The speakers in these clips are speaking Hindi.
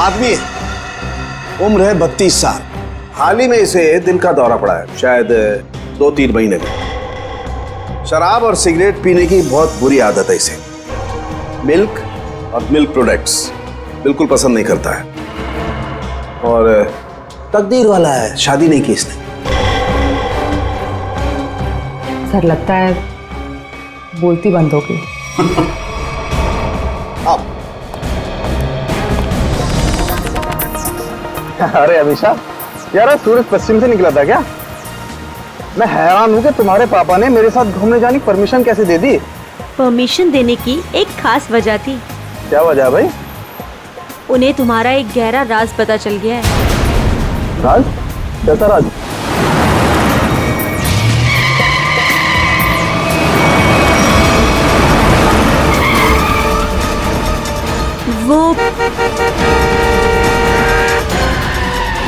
आदमी है, उम्र है 32 साल। हाल ही में इसे दिल का दौरा पड़ा है, शायद 2-3 महीने में। शराब और सिगरेट पीने की बहुत बुरी आदत है इसे। मिल्क और मिल्क प्रोडक्ट्स बिल्कुल पसंद नहीं करता है। और तकदीर वाला है, शादी नहीं की इसने। सर लगता है बोलती बंद हो गई। अरे अमीषा, यार सूरज पश्चिम से निकला था क्या? मैं हैरान हूँ कि तुम्हारे पापा ने मेरे साथ घूमने जाने की परमिशन कैसे दे दी? परमिशन देने की एक खास वजह थी। क्या वजह भाई? उन्हें तुम्हारा एक गहरा राज पता चल गया है। राज? कैसा राज? वो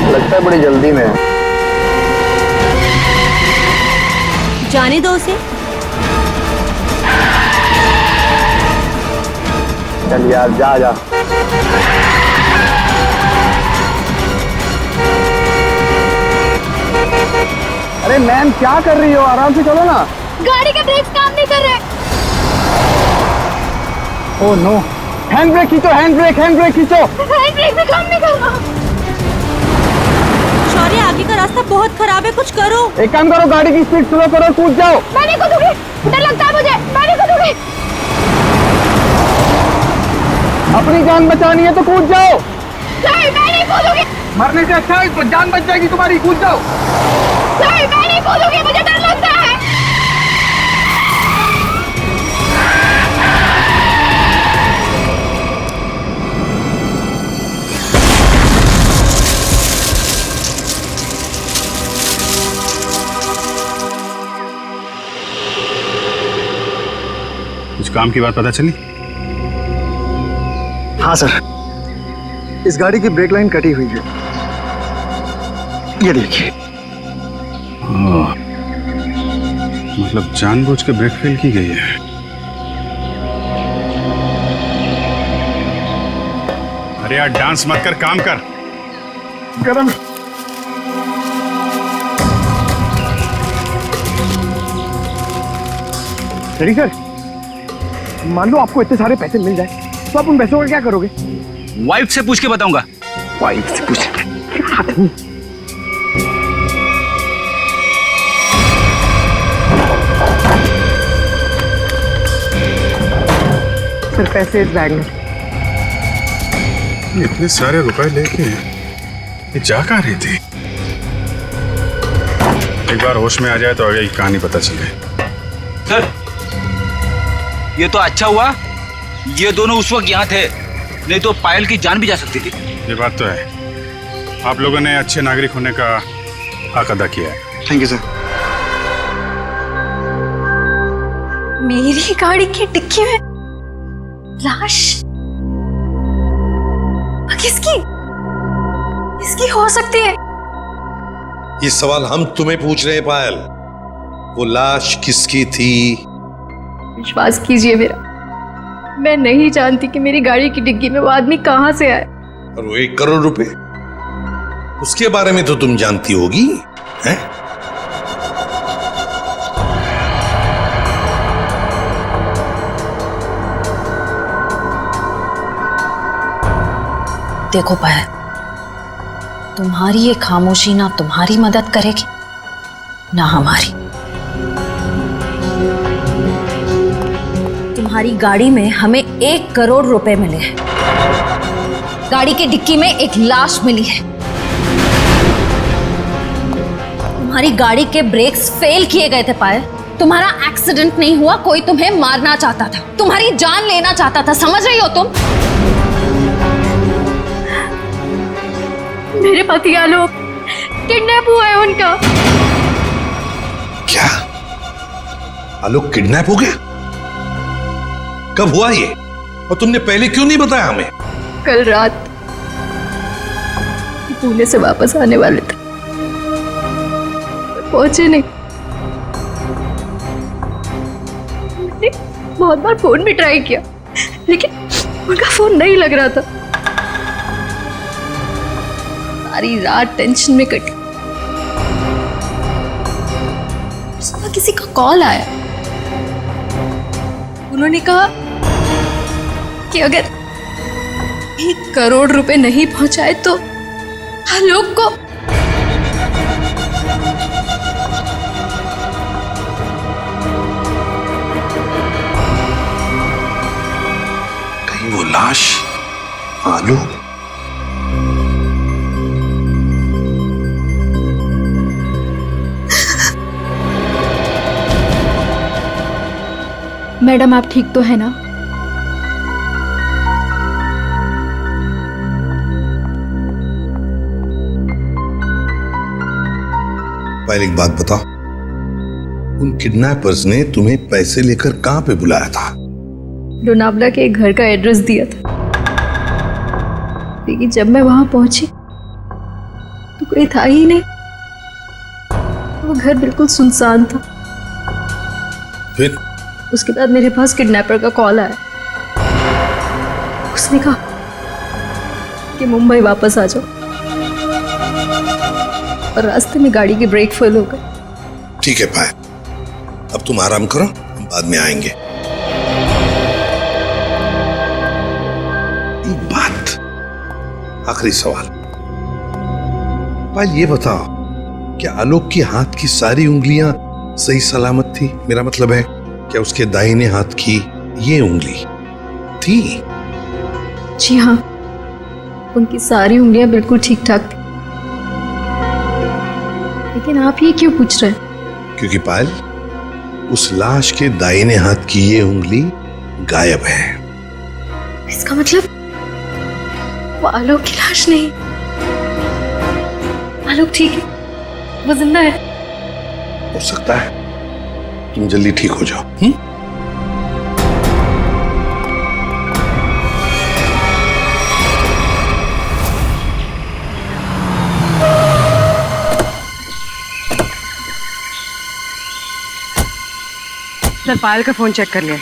लगता है बड़ी जल्दी में है। जाने दो उसे। चल यार, जा जा। अरे मैम, क्या कर रही हो? आराम से चलो ना। गाड़ी के ब्रेक्स काम नहीं कर रहे। ओह नो, हैंड ब्रेक खींचो, हैंड ब्रेक खींचो। हैंड ब्रेक भी काम नहीं कर रहा। शौर्य, आगे का रास्ता बहुत खराब है, कुछ करो। एक काम करो, गाड़ी की स्पीड स्लो करो, कूद जाओ। मैं नहीं कूदूंगी, डर लगता है मुझे। मैं नहीं कूदूंगी। अपनी जान बचानी है तो कूद जाओ। सर, मैं नहीं कूदूंगी। मरने से अच्छा है जान बच जाएगी तुम्हारी, कूद जाओ। सर, मैं नहीं कूदूंगी, मुझे डर लगता है। कुछ काम की बात पता चली? हाँ सर, इस गाड़ी की ब्रेक लाइन कटी हुई है, ये देखिए। मतलब जानबूझ के ब्रेक फेल की गई है। अरे यार, डांस मत कर, काम कर। गरम। रेडी सर, मान लो आपको इतने सारे पैसे मिल जाए तो आप उन पैसों का क्या करोगे? वाइफ से पूछ के बताऊंगा। वाइफ से पूछ? सर, पैसे इस बैग में। इतने सारे रुपए लेके ये जा कहाँ रही थी? एक बार होश में आ जाए तो आगे की कहानी पता चले। सर, ये तो अच्छा हुआ ये दोनों उस वक्त यहाँ थे, नहीं तो पायल की जान भी जा सकती थी। ये बात तो है। आप लोगों ने अच्छे नागरिक होने का हक अदा किया है। Thank you sir. मेरी गाड़ी की डिक्की में लाश? किसकी? किसकी हो सकती है? ये सवाल हम तुम्हें पूछ रहे हैं पायल। वो लाश किसकी थी? विश्वास कीजिए मेरा, मैं नहीं जानती कि मेरी गाड़ी की डिग्गी में वो आदमी कहां से आए। और वो 1 करोड़ रुपए, उसके बारे में तो तुम जानती होगी, हैं? देखो पायल, तुम्हारी ये खामोशी ना तुम्हारी मदद करेगी ना हमारी। तुम्हारी गाड़ी में हमें 1 करोड़ रुपए मिले हैं, गाड़ी की डिक्की में एक लाश मिली है, तुम्हारी गाड़ी के ब्रेक्स फेल किए गए थे पायल। तुम्हारा एक्सीडेंट नहीं हुआ, कोई तुम्हें मारना चाहता था, तुम्हारी जान लेना चाहता था, समझ रही हो तुम? मेरे पति आलोक किडनैप हुआ है उनका। क्या? आलोक किडनैप हो गया? कब हुआ ये? और तुमने पहले क्यों नहीं बताया हमें? कल रात पुणे से वापस आने वाले थे, पहुंचे नहीं। मैंने बहुत बार फोन भी ट्राई किया, लेकिन उनका फोन नहीं लग रहा था। सारी रात टेंशन में कटी। सुबह किसी का कॉल आया, उन्होंने कहा कि अगर 1 करोड़ रुपए नहीं पहुंचाए तो आलोक को कहीं वो लाश आलोक? मैडम आप ठीक तो है ना? पहले एक बात बताओ, उन किडनैपर्स ने तुम्हें पैसे लेकर कहां पे बुलाया था? लोनावला के एक घर का एड्रेस दिया था, लेकिन जब मैं वहां पहुंची तो कोई था ही नहीं। वो घर बिल्कुल सुनसान था। फिर उसके बाद मेरे पास किडनैपर का कॉल आया। उसने कहा कि मुंबई वापस आ जाओ, और रास्ते में गाड़ी की ब्रेक फेल हो गई। ठीक है पायल, अब तुम आराम करो, हम बाद में आएंगे। एक बात, आखिरी सवाल, पायल ये बताओ, क्या आलोक के हाथ की सारी उंगलियां सही सलामत थी? मेरा मतलब है, क्या उसके दाहिने हाथ की ये उंगली थी? जी हाँ, उनकी सारी उंगलियां बिल्कुल ठीक ठाक थी। लेकिन आप ये क्यों पूछ रहे हैं? क्योंकि पायल, उस लाश के दाहिने हाथ की ये उंगली गायब है। इसका मतलब वो आलोक की लाश नहीं। आलोक ठीक है, वो जिंदा है। हो सकता है, तुम जल्दी ठीक हो जाओ। सर पायल का फोन चेक कर लिया,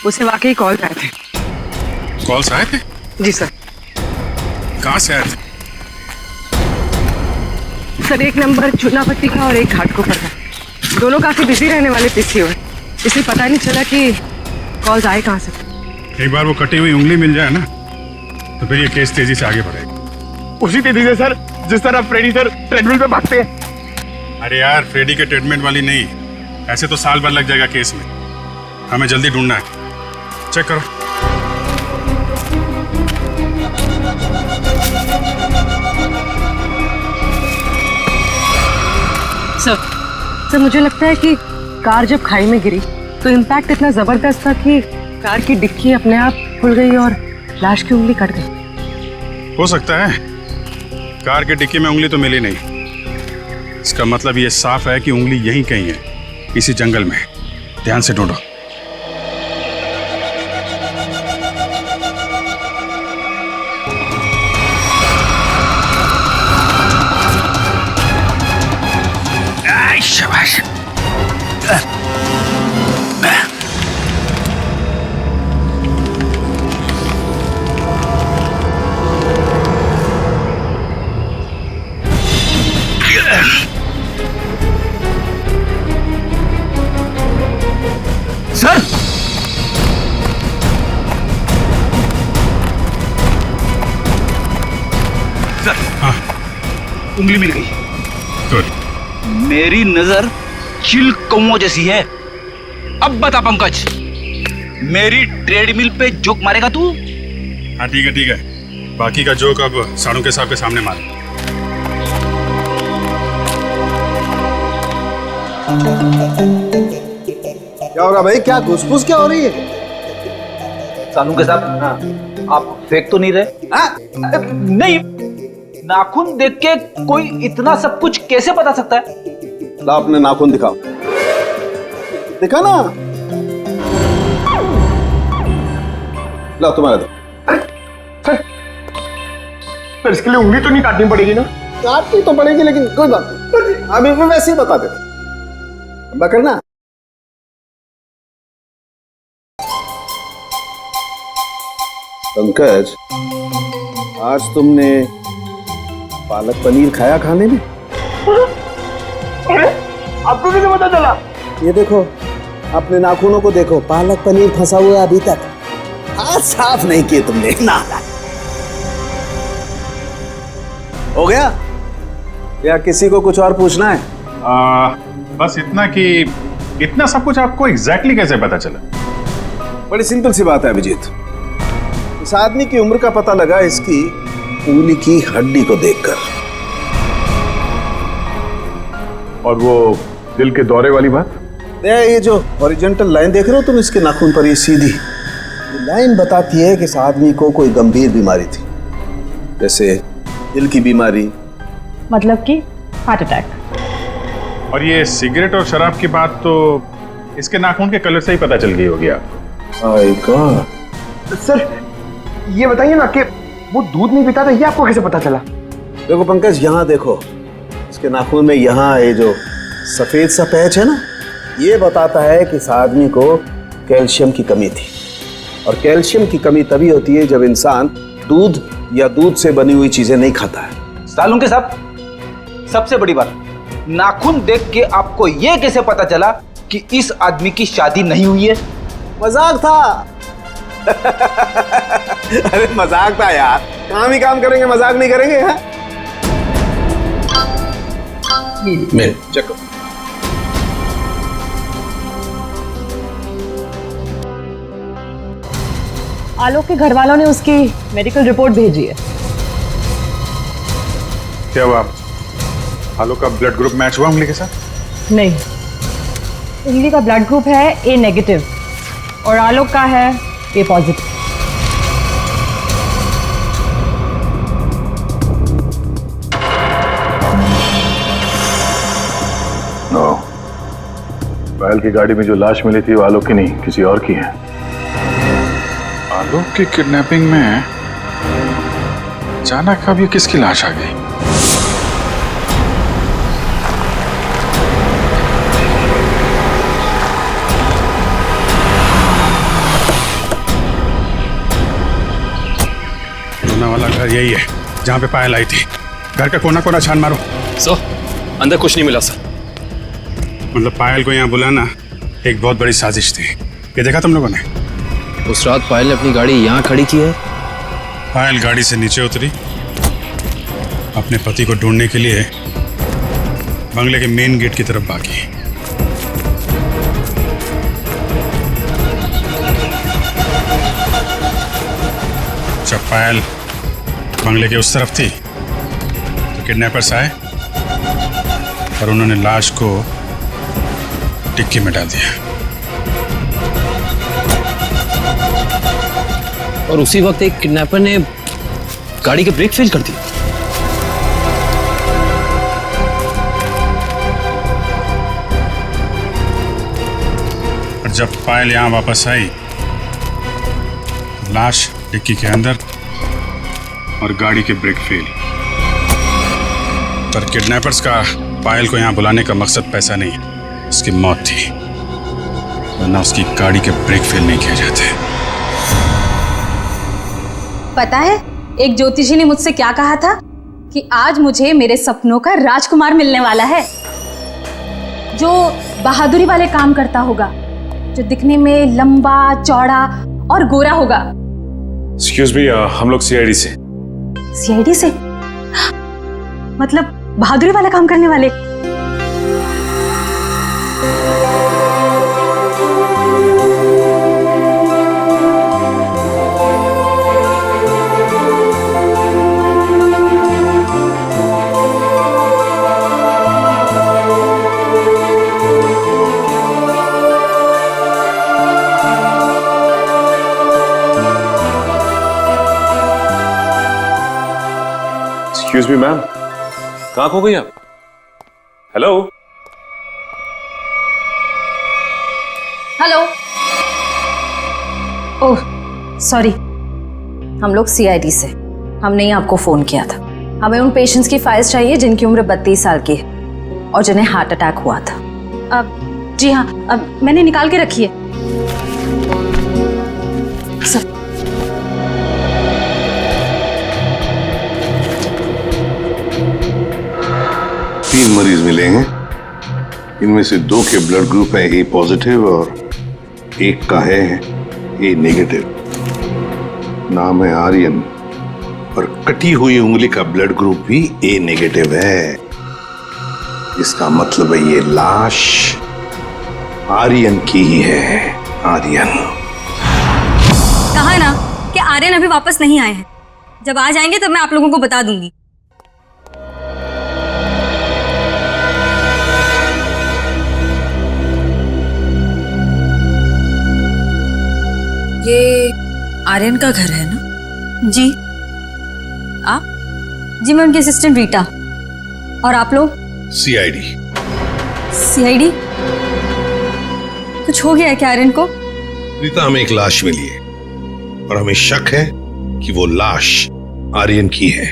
उसे वाकई कॉल आए थे। कॉल्स आए थे? जी सर। कहाँ से आए थे? सर एक नंबर चुनापट्टी का और एक घाटकोपर का, दोनों काफी बिजी रहने वाले पीसीओ है, इसलिए पता नहीं चला कि कॉल्स आए कहाँ से। एक बार वो कटी हुई उंगली मिल जाए ना, तो फिर ये केस तेजी से आगे बढ़ेगा। उसी तेजी से सर जिस तरह फ्रेडी सर ट्रेडमिल पे भागते हैं। अरे यार, फ्रेडी के ट्रीटमेंट वाली नहीं, ऐसे तो साल भर लग जाएगा केस में। हमें जल्दी ढूंढना है, चेक करो। सर मुझे लगता है कि कार जब खाई में गिरी तो इम्पैक्ट इतना जबरदस्त था कि कार की डिक्की अपने आप खुल गई और लाश की उंगली कट गई। हो सकता है, कार के डिक्की में उंगली तो मिली नहीं। इसका मतलब ये साफ है कि उंगली यहीं कहीं है, इसी जंगल में। ध्यान से ढूंढो। शाबाश। सर, सर, हाँ, उंगली मिल गई। गुड। मेरी नजर चिल कौओं जैसी है। अब बता पंकज, मेरी ट्रेडमिल पे जोक मारेगा तू? हाँ ठीक है, ठीक है। बाकी का जोक अब साड़ू के साहब के सामने मार। क्या हो रहा भाई? क्या घुसफुस क्या हो रही है? सानू के साथ आप फेंक तो नहीं रहे? नहीं, नाखून देख के कोई इतना सब कुछ कैसे बता सकता है? ला अपने नाखून दिखाओ, दिखा ना। ला तुम्हारा दो। सर इसके लिए उंगली तो नहीं काटनी पड़ेगी ना? काटनी तो पड़ेगी, लेकिन कोई बात नहीं, अभी भी वैसे ही बता दे। करना पंकज, आज तुमने पालक पनीर खाया खाने में? अरे आपको कैसे पता चला? ये देखो, अपने नाखूनों को देखो, पालक पनीर फंसा हुआ है अभी तक। हाथ साफ नहीं किए तुमने ना। हो गया या किसी को कुछ और पूछना है? बस इतना कि इतना सब कुछ आपको एग्जैक्टली कैसे पता चला? बड़ी सिंपल सी बात है अभिजीत। इस आदमी की उम्र का पता लगा इसकी उंगली की हड्डी को देखकर। और वो दिल के दौरे वाली बात? ये जो हॉरिजॉन्टल लाइन देख रहे हो तुम इसके नाखून पर, ये सीधी लाइन बताती है कि इस आदमी को कोई गंभीर बीमारी थी, जैसे दिल की बीमारी। मतलब कि हार्ट अटैक। और ये सिगरेट और शराब की बात तो इसके नाखून के कलर से ही पता चल गई होगी आपको। My God. सर ये बताइए ना कि वो दूध नहीं पीता था, ये आपको कैसे पता चला? देखो पंकज, यहाँ देखो, इसके नाखून में यहाँ ये जो सफेद सा पैच है ना, ये बताता है कि इस आदमी को कैल्शियम की कमी थी। और कैल्शियम की कमी तभी होती है जब इंसान दूध या दूध से बनी हुई चीजें नहीं खाता है। सालुंके साहब, सबसे बड़ी बात, नाखून देख के आपको ये कैसे पता चला कि इस आदमी की शादी नहीं हुई है? मजाक था। अरे मजाक था यार, काम ही काम करेंगे, मजाक नहीं करेंगे। हाँ? मेल चेक करो। आलोक के घर वालों ने उसकी मेडिकल रिपोर्ट भेजी है। क्या हुआ? आलोक का ब्लड ग्रुप मैच हुआ उंगली के साथ? नहीं, उंगली का ब्लड ग्रुप है ए नेगेटिव और आलोक का है ए पॉजिटिव। नो, पायल की गाड़ी में जो लाश मिली थी वो आलोक की नहीं, किसी और की है। आलोक की किडनैपिंग में अचानक अब ये किसकी लाश आ गई? कोना वाला घर यही है जहां पे पायल आई थी। घर का कोना कोना छान मारो। सर, अंदर कुछ नहीं मिला सर। मतलब पायल को यहाँ बुलाना एक बहुत बड़ी साजिश थी। ये देखा तुम लोगों ने? उस रात पायल ने अपनी गाड़ी यहाँ खड़ी की है। पायल गाड़ी से नीचे उतरी, अपने पति को ढूंढने के लिए बंगले के मेन गेट की तरफ भागी। जब पायल बंगले के उस तरफ थी तो किडनैपर्स आए और उन्होंने लाश को डिक्की में डाल दिया। और उसी वक्त एक किडनैपर ने गाड़ी के ब्रेक फेल कर दिए। और जब पायल यहां वापस आई, लाश डिक्की के अंदर और गाड़ी के ब्रेक फेल। पर किडनैपर्स का पायल को यहां बुलाने का मकसद पैसा नहीं, उसकी मौत थी, वरना उसकी गाड़ी के ब्रेक फेल नहीं किए जाते। पता है एक ज्योतिषी ने मुझसे क्या कहा था कि आज मुझे मेरे सपनों का राजकुमार मिलने वाला है, जो बहादुरी वाले काम करता होगा, जो दिखने में लंबा चौड़ा और गोरा होगा। एक्सक्यूज मी, हम लोग सीआईडी से। सीआईडी से? मतलब बहादुरी वाला काम करने वाले? एक्सक्यूज मी मैम, कहाँ खो गई आप? Hello hello. ओह सॉरी, हम लोग सीआईडी से, हमने ही आपको फोन किया था। हमें उन पेशेंट्स की फाइल्स चाहिए जिनकी उम्र 32 साल की है और जिन्हें हार्ट अटैक हुआ था। अब जी हाँ, अब मैंने निकाल के रखी है। मरीज मिले हैं। इनमें से 2 के ब्लड ग्रुप है ए पॉजिटिव और एक का है ए नेगेटिव। नाम है आर्यन और कटी हुई उंगली का ब्लड ग्रुप भी ए नेगेटिव है। इसका मतलब है ये लाश आर्यन की ही है। आर्यन कहा है ना कि आर्यन अभी वापस नहीं आए हैं। जब आ जाएंगे तब मैं आप लोगों को बता दूंगी। ये आर्यन का घर है ना? जी। आप? जी मैं उनकी असिस्टेंट रीटा। और आप लोग? सीआईडी। सीआईडी? कुछ हो गया है क्या आर्यन को? रीता, हमें एक लाश मिली है और हमें शक है कि वो लाश आर्यन की है।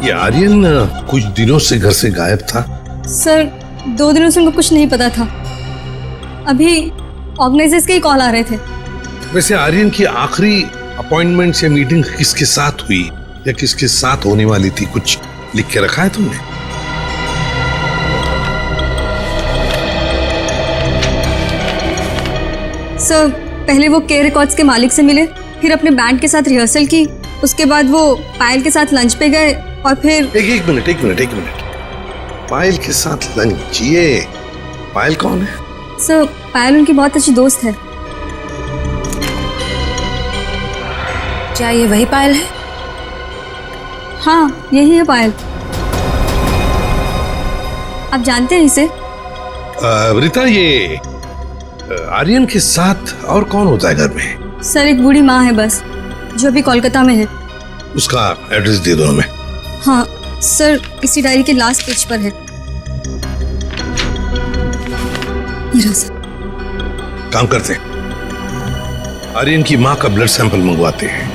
ये आर्यन कुछ दिनों से घर से गायब था। सर 2 दिनों से उनको कुछ नहीं पता था। अभी ऑर्गेनाइजर्स के ही कॉल आ रहे थे। वैसे आर्यन की आखिरी अपॉइंटमेंट या मीटिंग किसके साथ हुई या किसके साथ होने वाली थी, कुछ लिख के रखा है तुमने? सर पहले वो के रिकॉर्ड्स के मालिक से मिले, फिर अपने बैंड के साथ रिहर्सल की, उसके बाद वो पायल के साथ लंच पे गए और फिर एक मिनट। पायल के साथ लंच? ये पायल कौन है? सर पायल उनकी बहुत अच्छी दोस्त है। क्या ये वही पायल है? हाँ यही है पायल। आप जानते हैं इसे? रीता, ये आर्यन के साथ और कौन होता है घर में? सर एक बूढ़ी माँ है बस, जो अभी कोलकाता में है। उसका एड्रेस दे दो हमें। हाँ सर इसी डायरी के लास्ट पेज पर है। ये रहा सर। काम करते हैं, आर्यन की माँ का ब्लड सैंपल मंगवाते हैं।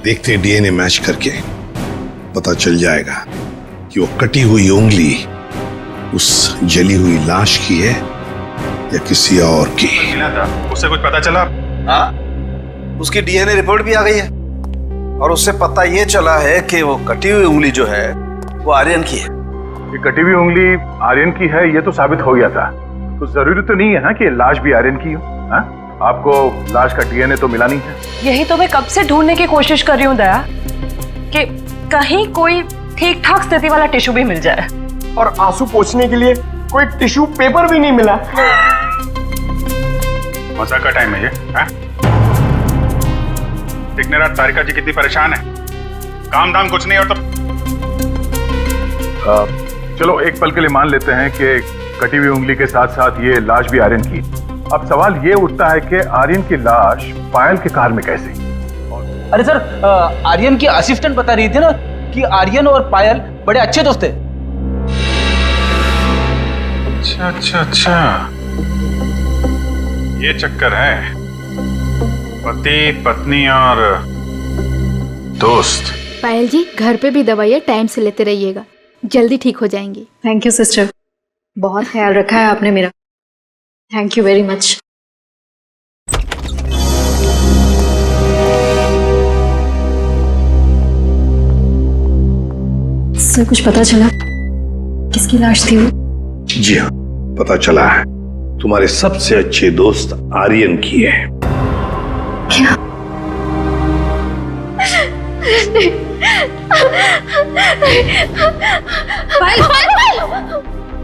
देखते हैं डीएनए मैच करके पता चल जाएगा कि वो कटी हुई उंगली उस जली हुई लाश की है या किसी और की। मिला था, उससे कुछ पता चला? हाँ, उसकी डीएनए रिपोर्ट भी आ गई है और उससे पता ये चला है कि वो कटी हुई उंगली जो है वो आर्यन की है। ये कटी हुई उंगली आर्यन की है ये तो साबित हो गया था, तो जरूरी तो नहीं है ना कि लाश भी आर्यन की हो। हाँ? आपको लाश का डीएनए तो मिला नहीं है। यही तो मैं कब से ढूंढने की कोशिश कर रही हूँ दया, कि कहीं कोई ठीक ठाक स्थिति वाला टिश्यू भी मिल जाए। और आंसू पोंछने के लिए कोई टिश्यू पेपर भी नहीं मिला। मजाक का टाइम है ये? हाँ? देखने रात तारिका जी कितनी परेशान है, काम धाम कुछ नहीं और तो चलो एक पल के लिए मान लेते हैं कि कटी हुई उंगली के साथ साथ ये लाश भी आर्यन की। अब सवाल ये उठता है कि आर्यन की लाश पायल के कार में कैसे? अरे सर, आर्यन की असिस्टेंट बता रही थी ना कि आर्यन और पायल बड़े अच्छे दोस्त थे। अच्छा, ये चक्कर है, पति पत्नी और दोस्त। पायल जी घर पे भी दवाइयाँ टाइम से लेते रहिएगा, जल्दी ठीक हो जाएंगी। थैंक यू सिस्टर, बहुत ख्याल रखा है आपने मेरा। Thank you very much. Sir कुछ पता चला किसकी लाश थी वो? जी हाँ, पता चला है, तुम्हारे सबसे अच्छे दोस्त आर्यन की है। क्या?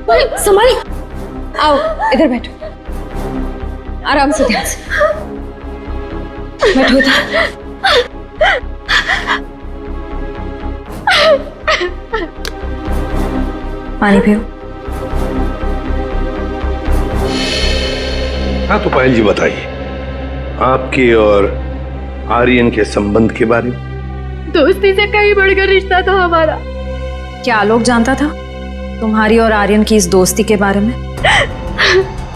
पायल, संभाल, आओ इधर बैठो, आराम से, ध्यान से बैठो इधर। पानी पियो। हाँ तो पायल जी बताइए, आपके और आर्यन के संबंध के बारे में। दोस्ती से कहीं बढ़कर रिश्ता था हमारा। क्या आलोक जानता था तुम्हारी और आर्यन की इस दोस्ती के बारे में?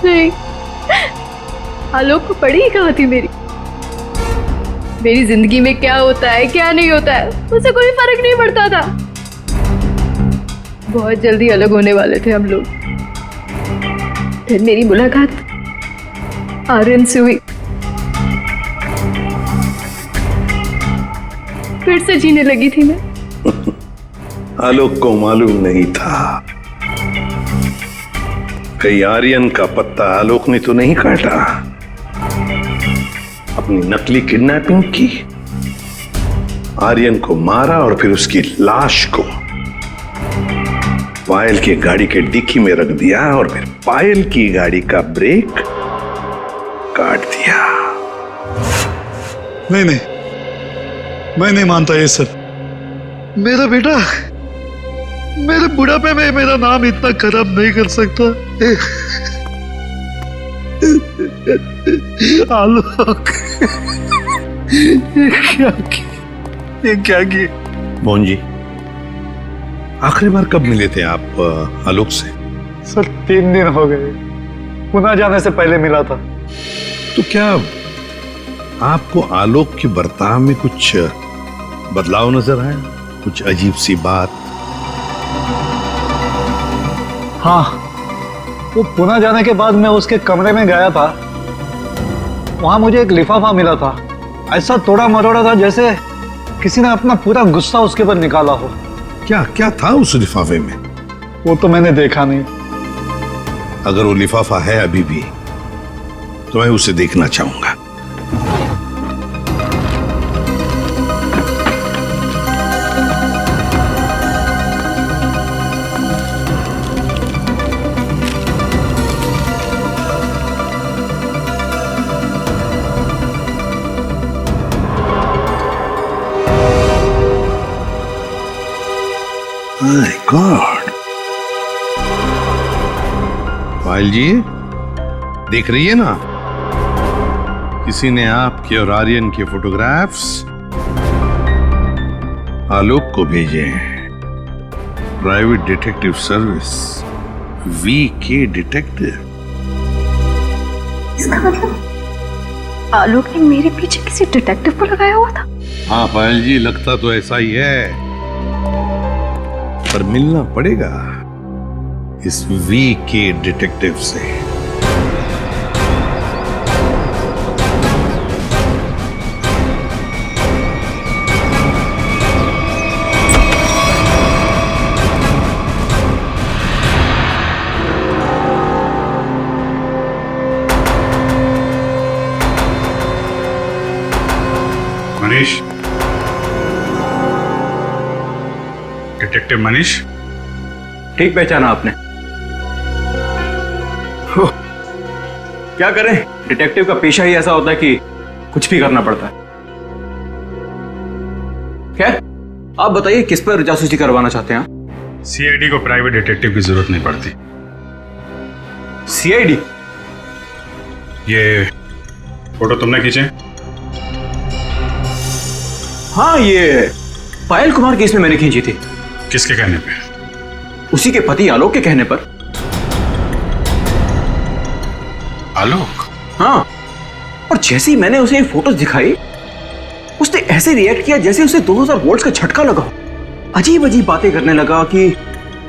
नहीं, आलोक को पड़ी ही कहाँ थी मेरी जिंदगी में क्या होता है क्या नहीं होता है उसे कोई फर्क नहीं पड़ता था। बहुत जल्दी अलग होने वाले थे हम लोग। फिर मेरी मुलाकात आर्यन से हुई, फिर से जीने लगी थी मैं। आलोक को मालूम नहीं था। कहीं आर्यन का पत्ता आलोक ने तो नहीं काटा। अपनी नकली किडनैपिंग की, आर्यन को मारा और फिर उसकी लाश को पायल की गाड़ी के डिक्की में रख दिया और फिर पायल की गाड़ी का ब्रेक काट दिया। नहीं, मैं नहीं मानता ये सर। मेरा बेटा मेरे बुढ़ापे में मेरा नाम इतना खराब नहीं कर सकता। आलोक, ये क्या किए? मोहन जी, आखिरी बार कब मिले थे आप आलोक से? सर 3 दिन हो गए, पुणे जाने से पहले मिला था। तो क्या आपको आलोक के बर्ताव में कुछ बदलाव नजर आया? कुछ अजीब सी बात? हाँ, वो पुणे जाने के बाद मैं उसके कमरे में गया था। वहां मुझे एक लिफाफा मिला था। ऐसा तोड़ा मरोड़ा था जैसे किसी ने अपना पूरा गुस्सा उसके ऊपर निकाला हो। क्या क्या था उस लिफाफे में? वो तो मैंने देखा नहीं। अगर वो लिफाफा है अभी भी तो मैं उसे देखना चाहूंगा। My God! पायल जी, देख रही है ना, किसी ने आपके और आर्यन के फोटोग्राफ्स आलोक को भेजे हैं। Private detective service, VK detective. इसका मतलब आलोक ने मेरे पीछे किसी डिटेक्टिव को लगाया हुआ था? हाँ पायल जी, लगता तो ऐसा ही है, पर मिलना पड़ेगा इस VK डिटेक्टिव से। मनीष, डिटेक्टिव मनीष। ठीक पहचाना आपने। क्या करें, डिटेक्टिव का पेशा ही ऐसा होता है कि कुछ भी करना पड़ता है। खैर, आप बताइए किस पर जासूसी करवाना चाहते हैं? CID को प्राइवेट डिटेक्टिव की जरूरत नहीं पड़ती। CID? ये फोटो तुमने खींचे? हाँ, ये पायल कुमार केस में मैंने खींची थी। किसके कहने पे? उसी के पति आलोक के कहने पर। आलोक? हाँ, और जैसे ही मैंने उसे ये फोटोज दिखाई, उसने ऐसे रिएक्ट किया जैसे उसे 2000 वोल्ट्स का झटका लगा। अजीब अजीब बातें करने लगा कि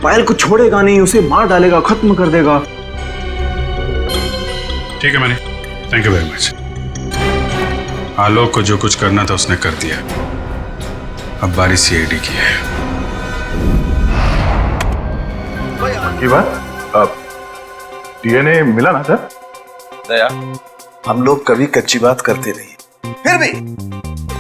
पायल को छोड़ेगा नहीं, उसे मार डालेगा, खत्म कर देगा। ठीक है Manish, thank you very much. Alok को जो कुछ करना था उसने कर दिया, अब बारी CID की है। की बात, अब DNA मिला ना सर? दया, हम लोग कभी कच्ची बात करते नहीं।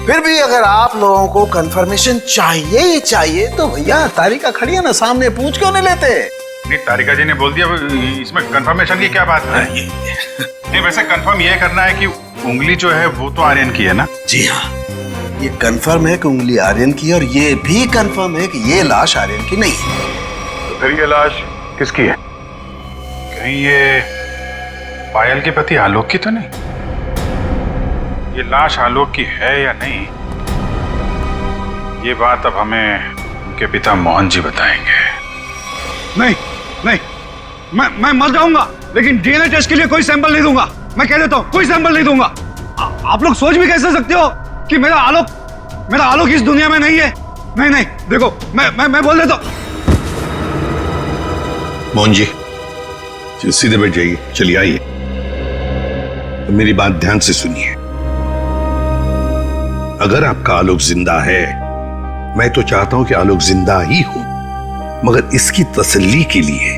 फिर भी अगर आप लोगों को कंफर्मेशन चाहिए ही चाहिए तो भैया तारिका खड़ी है ना सामने, पूछ क्यों नहीं लेते? नहीं, तारिका जी ने बोल दिया, इसमें कंफर्मेशन की क्या बात है? नहीं, वैसे कंफर्म ये करना है कि उंगली जो है वो तो आर्यन की है ना? जी हाँ, ये कंफर्म है कि उंगली आर्यन की, और ये भी कंफर्म है कि ये लाश आर्यन की नहीं है। तो फिर ये लाश किसकी है? कहीं ये पायल के पति आलोक की तो नहीं? ये लाश आलोक की है या नहीं, ये बात अब हमें उनके पिता मोहन जी बताएंगे। नहीं नहीं, मैं मर जाऊंगा लेकिन DNA टेस्ट के लिए कोई सैंपल नहीं दूंगा। मैं कह देता हूं, कोई सैंपल नहीं दूंगा। आप लोग सोच भी कैसे सकते हो कि मेरा आलोक इस दुनिया में नहीं है? नहीं, देखो, मैं बोल देता हूं। मोहन जी, सीधे बैठ जाइए, चलिए आइए। तो मेरी बात ध्यान से सुनिए। अगर आपका आलोक जिंदा है, मैं तो चाहता हूं कि आलोक जिंदा ही हो, मगर इसकी तसल्ली के लिए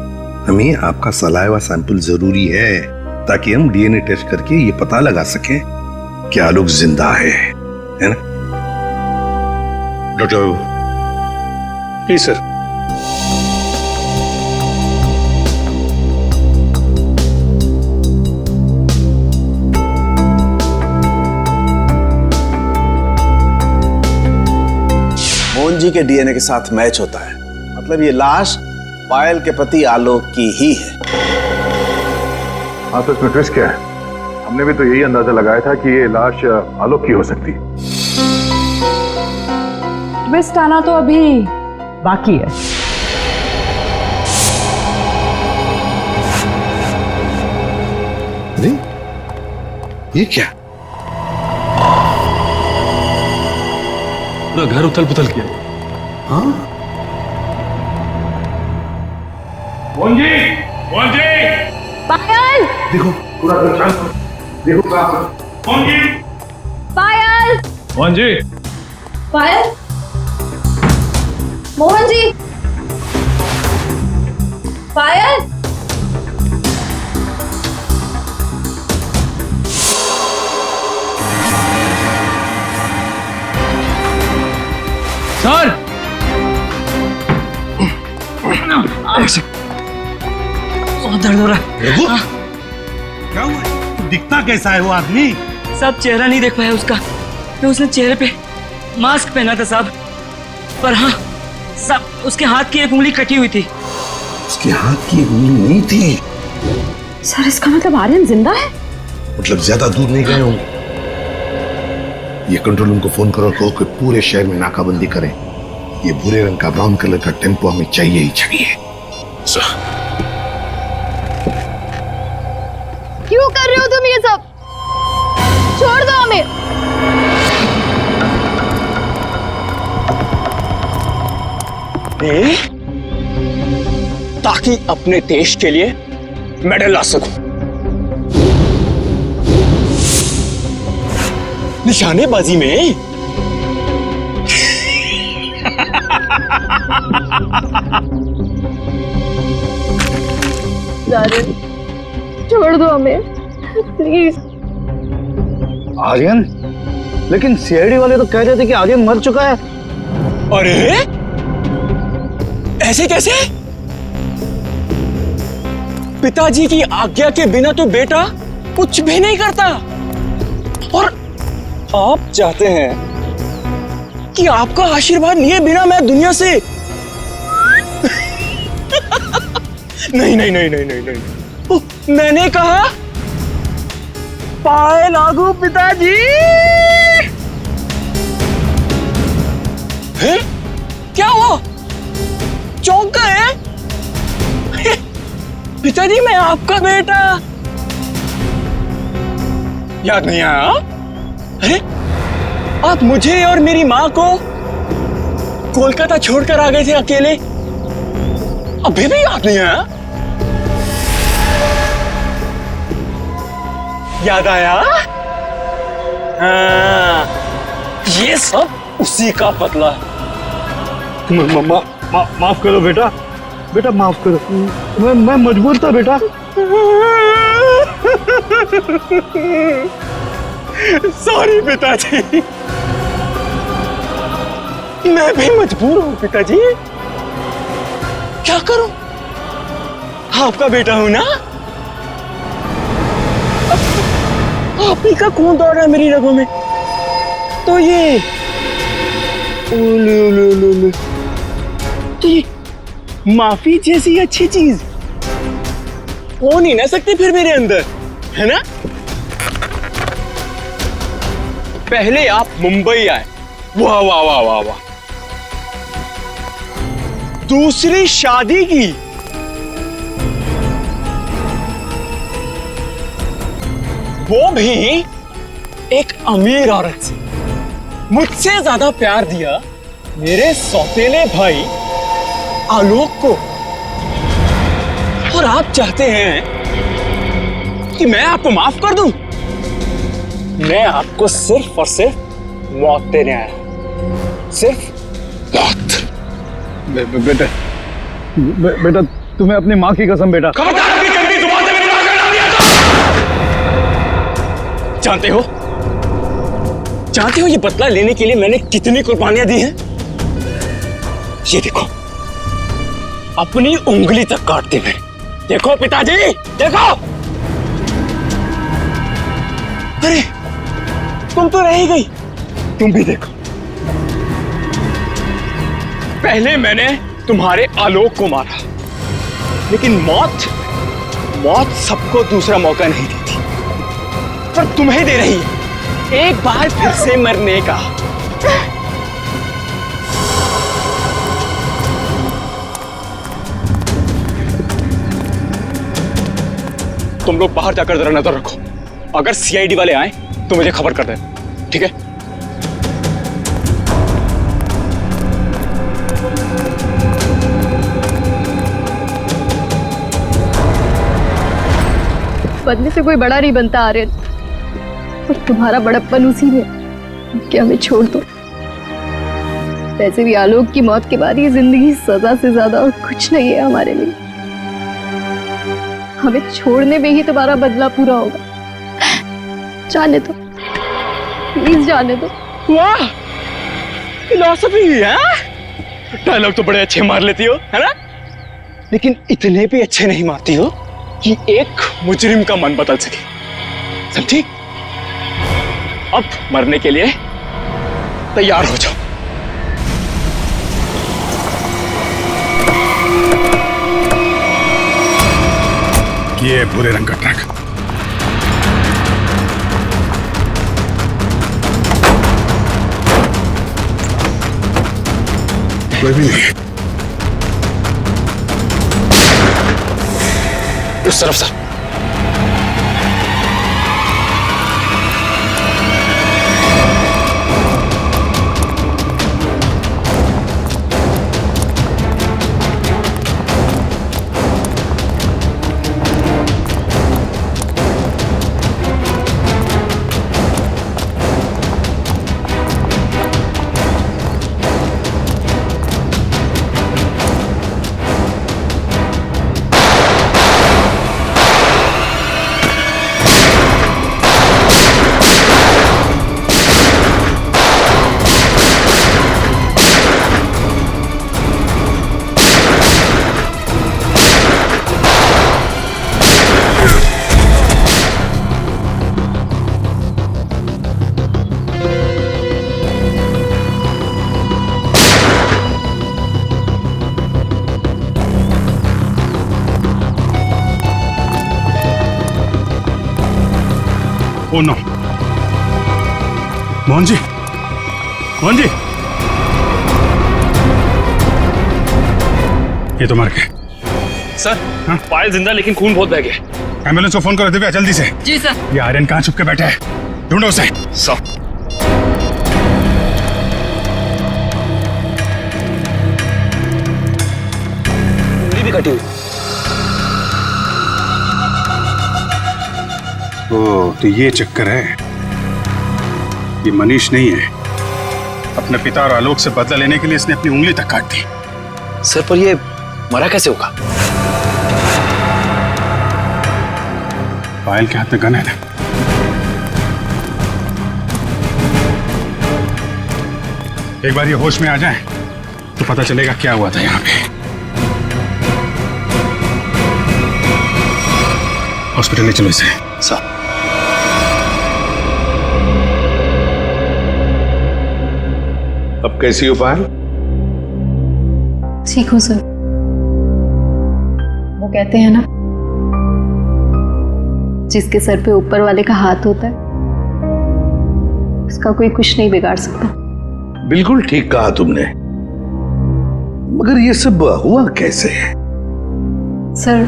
हमें आपका सलाइवा सैंपल जरूरी है, ताकि हम डीएनए टेस्ट करके ये पता लगा सकें कि आलोक जिंदा है ना? Doctor please sir. Mohan ji के डीएनए के साथ मैच होता है, मतलब ये लाश पायल के पति आलोक की ही है। हाँ, तो इसमें ट्विस्ट क्या है? हमने भी तो यही अंदाजा लगाया था कि ये लाश आलोक की हो सकती है। ट्विस्ट आना तो अभी बाकी है। अरे ये क्या? पूरा घर उथल पुथल किया। हाँ, मोहन जी, मोहन जी, पायल, देखो पूरा घर, देखो कहाँ। मोहन जी, पायल, मोहन जी, पायल, मोहन जी, पायल। सर, बहुत दर्द हो रहा है। क्या हुआ? दिखता कैसा है वो आदमी? साहब चेहरा नहीं देख पाया उसका, तो उसने चेहरे पे मास्क पहना था साहब, पर हाँ साहब उसके हाथ की एक उंगली कटी हुई थी। उसके हाथ की उंगली नहीं थी? सर इसका मतलब आर्यन जिंदा है? मतलब ज्यादा दूर नहीं गए होंगे। ये कंट्रोल रूम को फोन करो, कहो कि पूरे शहर में नाकाबंदी करें। ये भूरे रंग का ब्राउन कलर का टेम्पो हमें चाहिए ही चाहिए। क्यों कर रहे हो तुम ये सब? छोड़ दो हमें। ताकि अपने देश के लिए मेडल ला सकूं। निशानेबाजी में छोड़ दो हमें प्लीज। आर्यन? लेकिन सीआईडी वाले तो कह रहे थे कि आर्यन मर चुका है। अरे ऐसे कैसे? पिताजी की आज्ञा के बिना तो बेटा कुछ भी नहीं करता, और आप चाहते हैं कि आपका आशीर्वाद लिए बिना मैं दुनिया से नहीं नहीं नहीं नहीं नहीं नहीं, मैंने कहा पाए लागू पिताजी। हैं? क्या हुआ? चौंक गए? पिताजी मैं आपका बेटा। याद नहीं आया? अरे आप मुझे और मेरी माँ को कोलकाता छोड़कर आ गए थे अकेले, अभी भी याद नहीं आया? याद आया? हाँ, ये सब उसी का बदला है। माफ करो बेटा, बेटा माफ करो। मैं मजबूर था बेटा। सॉरी पिताजी, मैं भी मजबूर हूं पिताजी। क्या करूं? आपका बेटा हूं ना। आप ही का खून दौड़ रहा है मेरी रगों में, तो ये तो ये माफी जैसी अच्छी चीज हो नहीं ना सकती फिर मेरे अंदर, है ना? पहले आप मुंबई आए, वाह वाह वाह वाह वाह। दूसरी शादी की, वो भी एक अमीर औरत से। मुझसे ज्यादा प्यार दिया मेरे सौतेले भाई आलोक को, और आप चाहते हैं कि मैं आपको माफ कर दूं? मैं आपको सिर्फ और सिर्फ मौत देने आया, सिर्फ मौत। बेटा तुम्हें अपनी माँ की कसम बेटा। जानते हो ये बदला लेने के लिए मैंने कितनी कुर्बानियां दी हैं? ये देखो, अपनी उंगली तक काट दी मैंने। देखो पिताजी, देखो। अरे तुम तो रह ही गई, तुम भी देखो। पहले मैंने तुम्हारे आलोक को मारा, लेकिन मौत सबको दूसरा मौका नहीं देती, पर तुम्हें दे रही है एक बार फिर से मरने का। तुम लोग बाहर जाकर जरा नजर रखो, अगर सीआईडी वाले आए तो मुझे खबर कर देना, ठीक है? बदले से कोई बड़ा नहीं बनता आर्यन, और तुम्हारा बड़प्पन उसी में कि हमें छोड़ दो। वैसे भी आलोक की मौत के बाद ये जिंदगी सजा से ज्यादा और कुछ नहीं है हमारे लिए। हमें छोड़ने में ही तुम्हारा बदला पूरा होगा। जाने दो, प्लीज जाने दो। वाह, फिलॉसफी है। डायलॉग तो बड़े अच्छे मार लेती हो, है ना? लेकिन इतने भी अच्छे नहीं मारती हो कि एक मुजरिम का मन बदल सके, समझी? अब मरने के लिए तैयार हो जाओ। ये भूरे रंग का ट्रक। कोई भी नहीं। उस तरफ sir. Oh no, Mohan ji, Mohan ji, ये तो मर गए। सर, हाँ? पायल जिंदा लेकिन खून बहुत बह गया। एम्बुलेंस को फोन करो दिव्या, जल्दी से। जी सर। ये आर्यन कहाँ छुप के बैठा है, ढूंढो उसे। सर। उंगली भी कटी हुई। ओ, तो ये चक्कर है। ये मनीष नहीं है। अपने पिता और आलोक से बदला लेने के लिए इसने अपनी उंगली तक काट दी। सर, पर ये मरा कैसे होगा? पायल के हाथ में गन है ना। एक बार ये होश में आ जाए तो पता चलेगा क्या हुआ था यहाँ पे। हॉस्पिटल ले चलो इसे। सर। अब कैसी हो पायल? ठीक हूँ सर। वो कहते हैं ना, जिसके सर पे ऊपर वाले का हाथ होता है उसका कोई कुछ नहीं बिगाड़ सकता। बिल्कुल ठीक कहा तुमने, मगर ये सब हुआ कैसे? सर,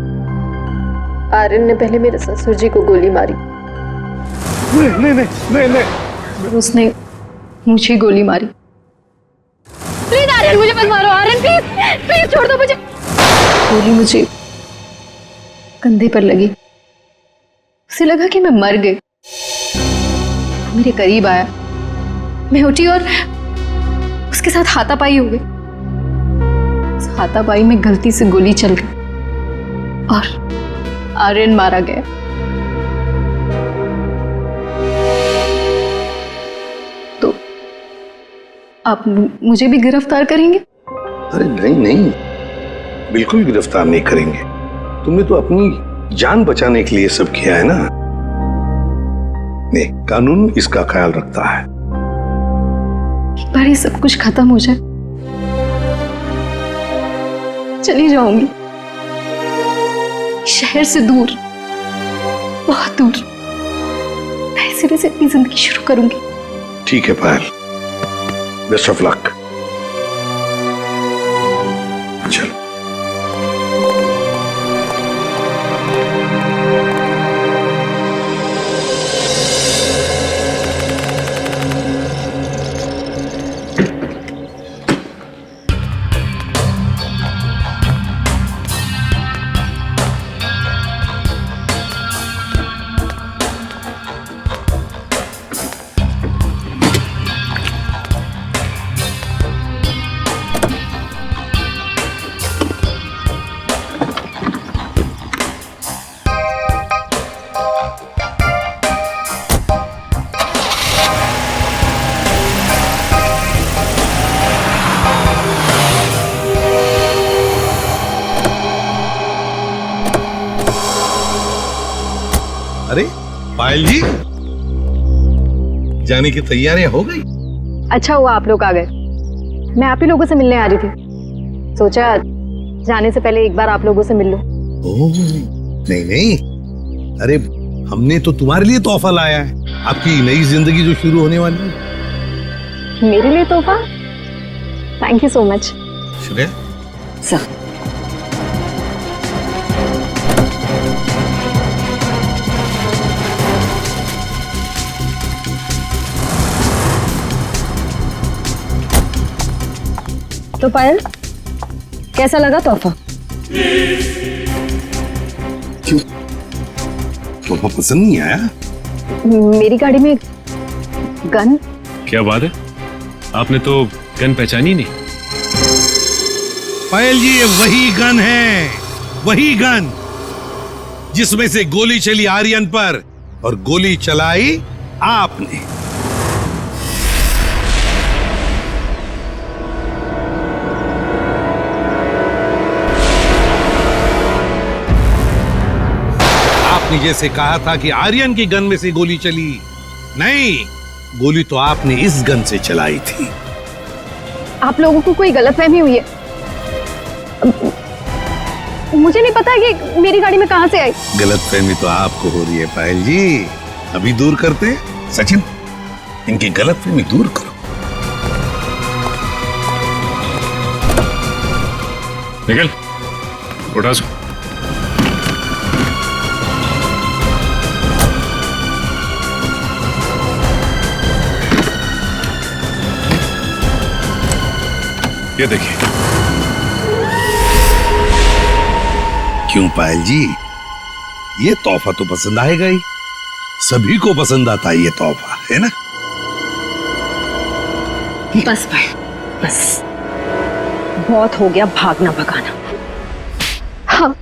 आर्यन ने पहले मेरे ससुर जी को गोली मारी। नहीं। उसने मुझे गोली मारी। प्लीज आर्यन, मुझे मत मारो। आर्यन प्लीज, प्लीज छोड़ दो मुझे। गोली मुझे कंधे पर लगी। उसे लगा कि मैं मर गई। मेरे करीब आया, मैं उठी और उसके साथ हाथापाई हो गई। हाथापाई में गलती से गोली चल गई और आर्यन मारा गया। तो आप मुझे भी गिरफ्तार करेंगे? अरे नहीं नहीं, बिल्कुल गिरफ्तार नहीं करेंगे। तुमने तो अपनी जान बचाने के लिए सब किया है ना। नहीं, कानून इसका ख्याल रखता है। एक बार ये सब कुछ खत्म हो जाए, चली जाऊंगी शहर से दूर, बहुत दूर, नए सिरे से अपनी जिंदगी शुरू करूंगी। ठीक है पायल, बेस्ट ऑफ लक। चलो। अरे पायल जी, जाने की तैयारियां हो गई? अच्छा हुआ आप लोग आ गए। मैं आप ही लोगों से मिलने आ रही थी, सोचा जाने से पहले एक बार आप लोगों से मिल लो। ओह, नहीं नहीं, अरे हमने तो तुम्हारे लिए तोहफा लाया है, आपकी नई जिंदगी जो शुरू होने वाली है। मेरे लिए तोहफा? Thank you so much. Shreya sir, तो पायल, कैसा लगा तोहफा? क्यों, तोहफा पसंद नहीं आया? मेरी गाड़ी में गन। क्या बात है, आपने तो गन पहचानी नहीं? पायल जी, ये वही गन है, वही गन जिसमें से गोली चली आर्यन पर और गोली चलाई आपने। आपने जैसे कहा था कि आर्यन की गन में से गोली चली, नहीं, गोली तो आपने इस गन से चलाई थी। आप लोगों को कोई गलतफहमी हुई है। मुझे नहीं पता कि मेरी गाड़ी में कहां से आई। गलतफहमी तो आपको हो रही है पायल जी, अभी दूर करते। सचिन, इनकी गलतफहमी दूर करो। निकल, उठा सो। ये देखिए। क्यों पायल जी, ये तोहफा तो पसंद आएगा ही, सभी को पसंद आता है ये तोहफा, है ना? बस भाई, बस बहुत हो गया भागना भगाना। हाँ,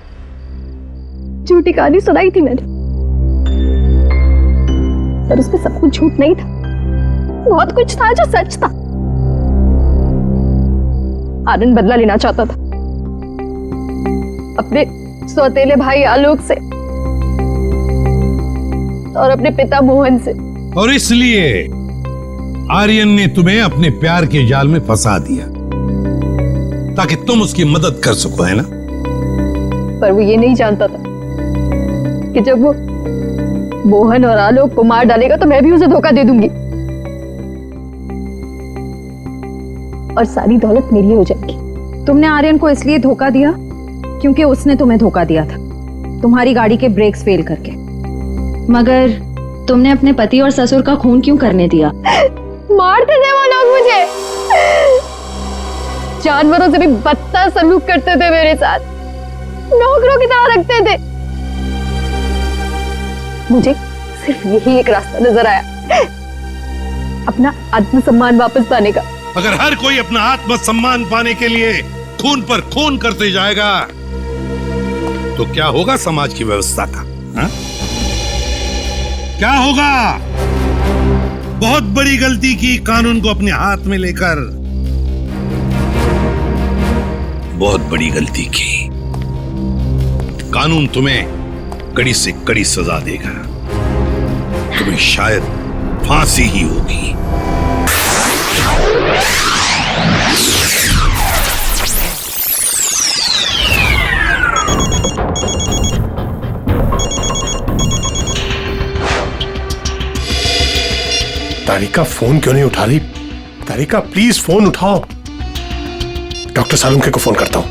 झूठी कहानी सुनाई थी मैंने, पर उसमें सब कुछ झूठ नहीं था, बहुत कुछ था जो सच था। आनंद बदला लेना चाहता था अपने सौतेले भाई आलोक से और अपने पिता मोहन से, और इसलिए आर्यन ने तुम्हें अपने प्यार के जाल में फंसा दिया ताकि तुम उसकी मदद कर सको, है ना? पर वो ये नहीं जानता था कि जब वो मोहन और आलोक को मार डालेगा तो मैं भी उसे धोखा दे दूंगी और सारी दौलत मेरी हो जाएगी। तुमने आर्यन को इसलिए धोखा दिया क्योंकि उसने तुम्हें धोखा दिया था, तुम्हारी गाड़ी के ब्रेक्स फेल करके। मगर तुमने अपने पति और ससुर का खून क्यों करने दिया? मारते थे वो लोग मुझे, जानवरों से भी बदतर सलूक करते थे मेरे साथ, नौकरों की तरह रखते थे। मुझे सिर्फ यही एक रास्ता नजर आया, अपना आत्मसम्मान वापस पाने का। अगर हर कोई अपना आत्मसम्मान पाने के लिए खून पर खून करते जाएगा तो क्या होगा समाज की व्यवस्था का? हा? क्या होगा? बहुत बड़ी गलती की कानून को अपने हाथ में लेकर, बहुत बड़ी गलती की। कानून तुम्हें कड़ी से कड़ी सजा देगा, तुम्हें शायद फांसी ही होगी। तारिका फोन क्यों नहीं उठा रही? तारिका प्लीज फोन उठाओ। डॉक्टर सालुंखे को फोन करता हूं।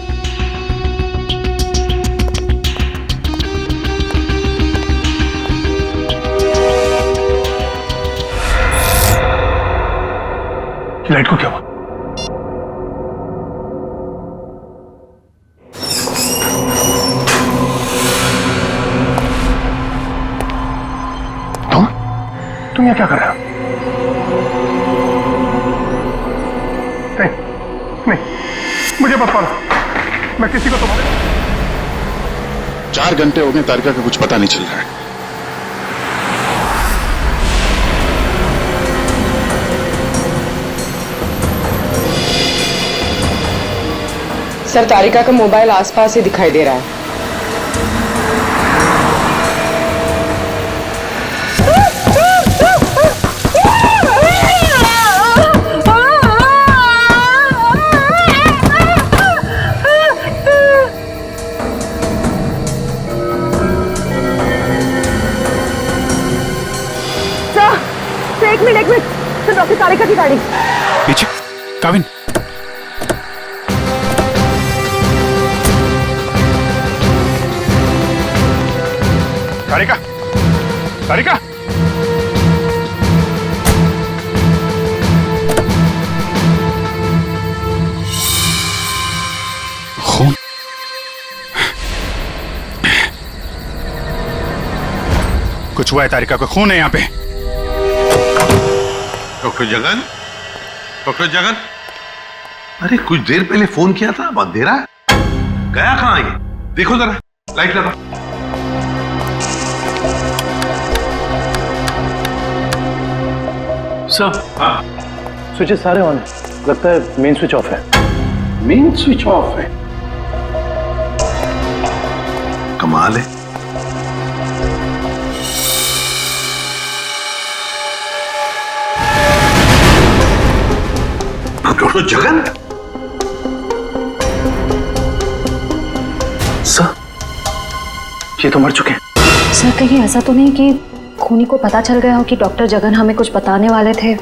लाइट को क्या हुआ? तुम यहाँ क्या कर रहे हो? नहीं, मुझे मत मारो। मैं किसी को तुम्हारे 4 घंटे हो गए, तारिका का कुछ पता नहीं चल रहा है। सर, तारिका का मोबाइल आसपास ही दिखाई दे रहा है। एक मिनट सर, डॉक्टर तारिका की गाड़ी पीछे। काविन, तारिका, तारिका, खून। कुछ हुआ है तारिका को? खून है यहाँ पे। डॉक्टर जगन, डॉक्टर जगन, अरे कुछ देर पहले फोन किया था, अब अंधेरा है, गया कहाँ ये? देखो जरा, लाइट लगा। सर, स्विचेस सारे ऑन है, लगता है मेन स्विच ऑफ है। मेन स्विच ऑफ है? कमाल है। डॉक्टर जगन, सर, ये तो मर चुके हैं। सर, कहीं ऐसा तो नहीं कि खूनी को पता चल गया हो कि डॉक्टर जगन हमें कुछ बताने वाले थे,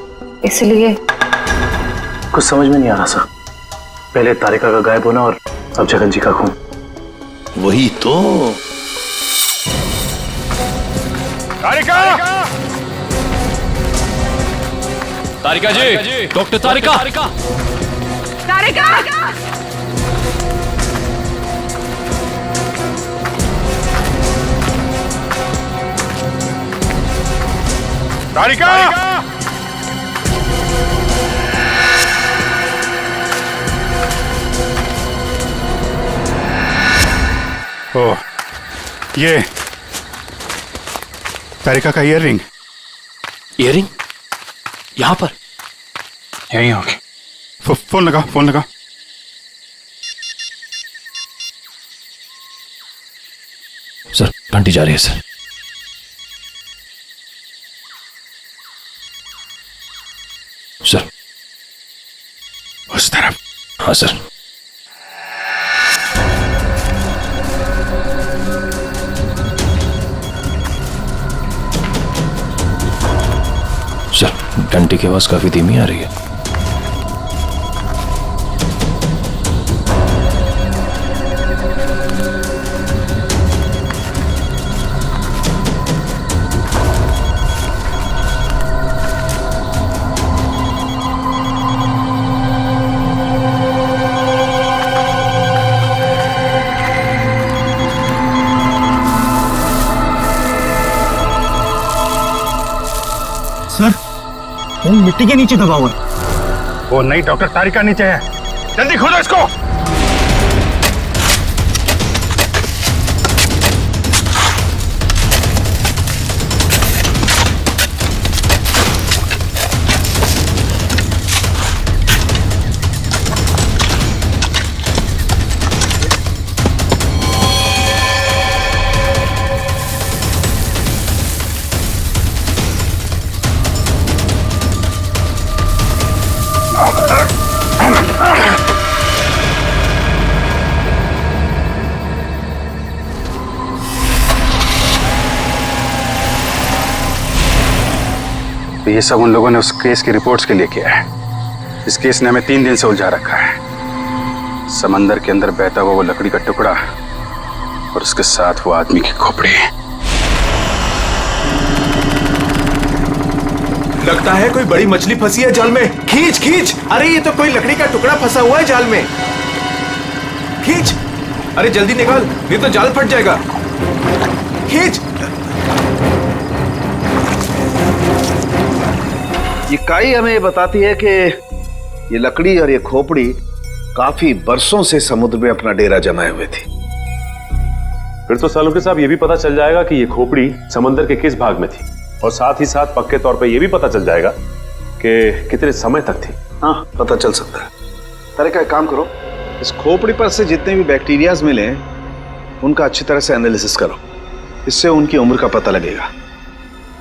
इसलिए? कुछ समझ में नहीं आ रहा सर। पहले तारिका का गायब होना और अब जगन जी का खून। वही तो। तारिका, तारिका जी, डॉक्टर तारिका। तारिका! तारिका, ओह, ये तारिका का ईयररिंग। ईयररिंग यहाँ पर? यहीं होगी। फोन लगा, फोन लगा। सर, घंटी जा रही है सर। सर, उस तरफ। हाँ सर। सर, घंटी की आवाज काफी धीमी आ रही है। सर, खून मिट्टी के नीचे दबा हुआ है। वो नहीं डॉक्टर, तारिका नीचे है। जल्दी खोलो इसको। तो ये सब उन लोगों ने उस केस की रिपोर्ट्स के लिए किया है। इस केस ने हमें 3 दिन से उलझा रखा है। समंदर के अंदर बहता हुआ वो लकड़ी का टुकड़ा और उसके साथ वो आदमी की खोपड़ी। लगता है कोई बड़ी मछली फंसी है जाल में। खींच खींच, अरे ये तो कोई लकड़ी का टुकड़ा फंसा हुआ है जाल में। खींच, अरे जल्दी निकाल, नहीं तो जाल फट जाएगा। खींच। ये काई हमें ये बताती है कि ये लकड़ी और ये खोपड़ी काफी बरसों से समुद्र में अपना डेरा जमाए हुए थी। फिर तो सालुंके साहब ये भी पता चल जाएगा कि ये खोपड़ी समंदर के किस भाग में थी, और साथ ही साथ पक्के तौर पे ये भी पता चल जाएगा कि कितने समय तक थी। हाँ, पता चल सकता है। अरे क्या काम करो, इस खोपड़ी पर से जितने भी बैक्टीरियाज मिले उनका अच्छी तरह से एनालिसिस करो। इससे उनकी उम्र का पता लगेगा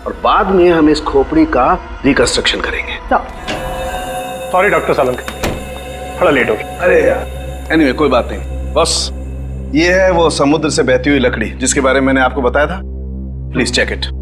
और बाद में हम इस खोपड़ी का रिकंस्ट्रक्शन करेंगे। सॉरी डॉक्टर सालुंके, थोड़ा लेट हो गया। अरे यार, एनीवे कोई बात नहीं। बस ये है वो समुद्र से बहती हुई लकड़ी जिसके बारे में मैंने आपको बताया था। Please check it.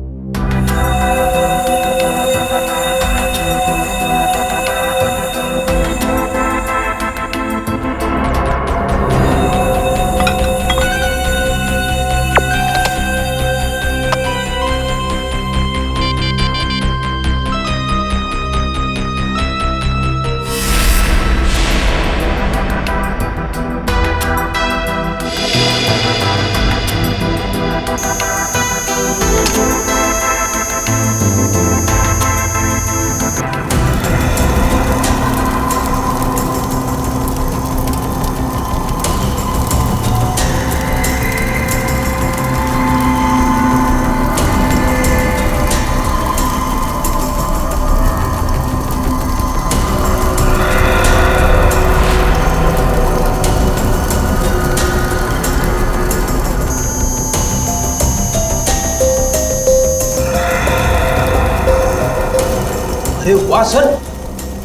अरे वाह सर,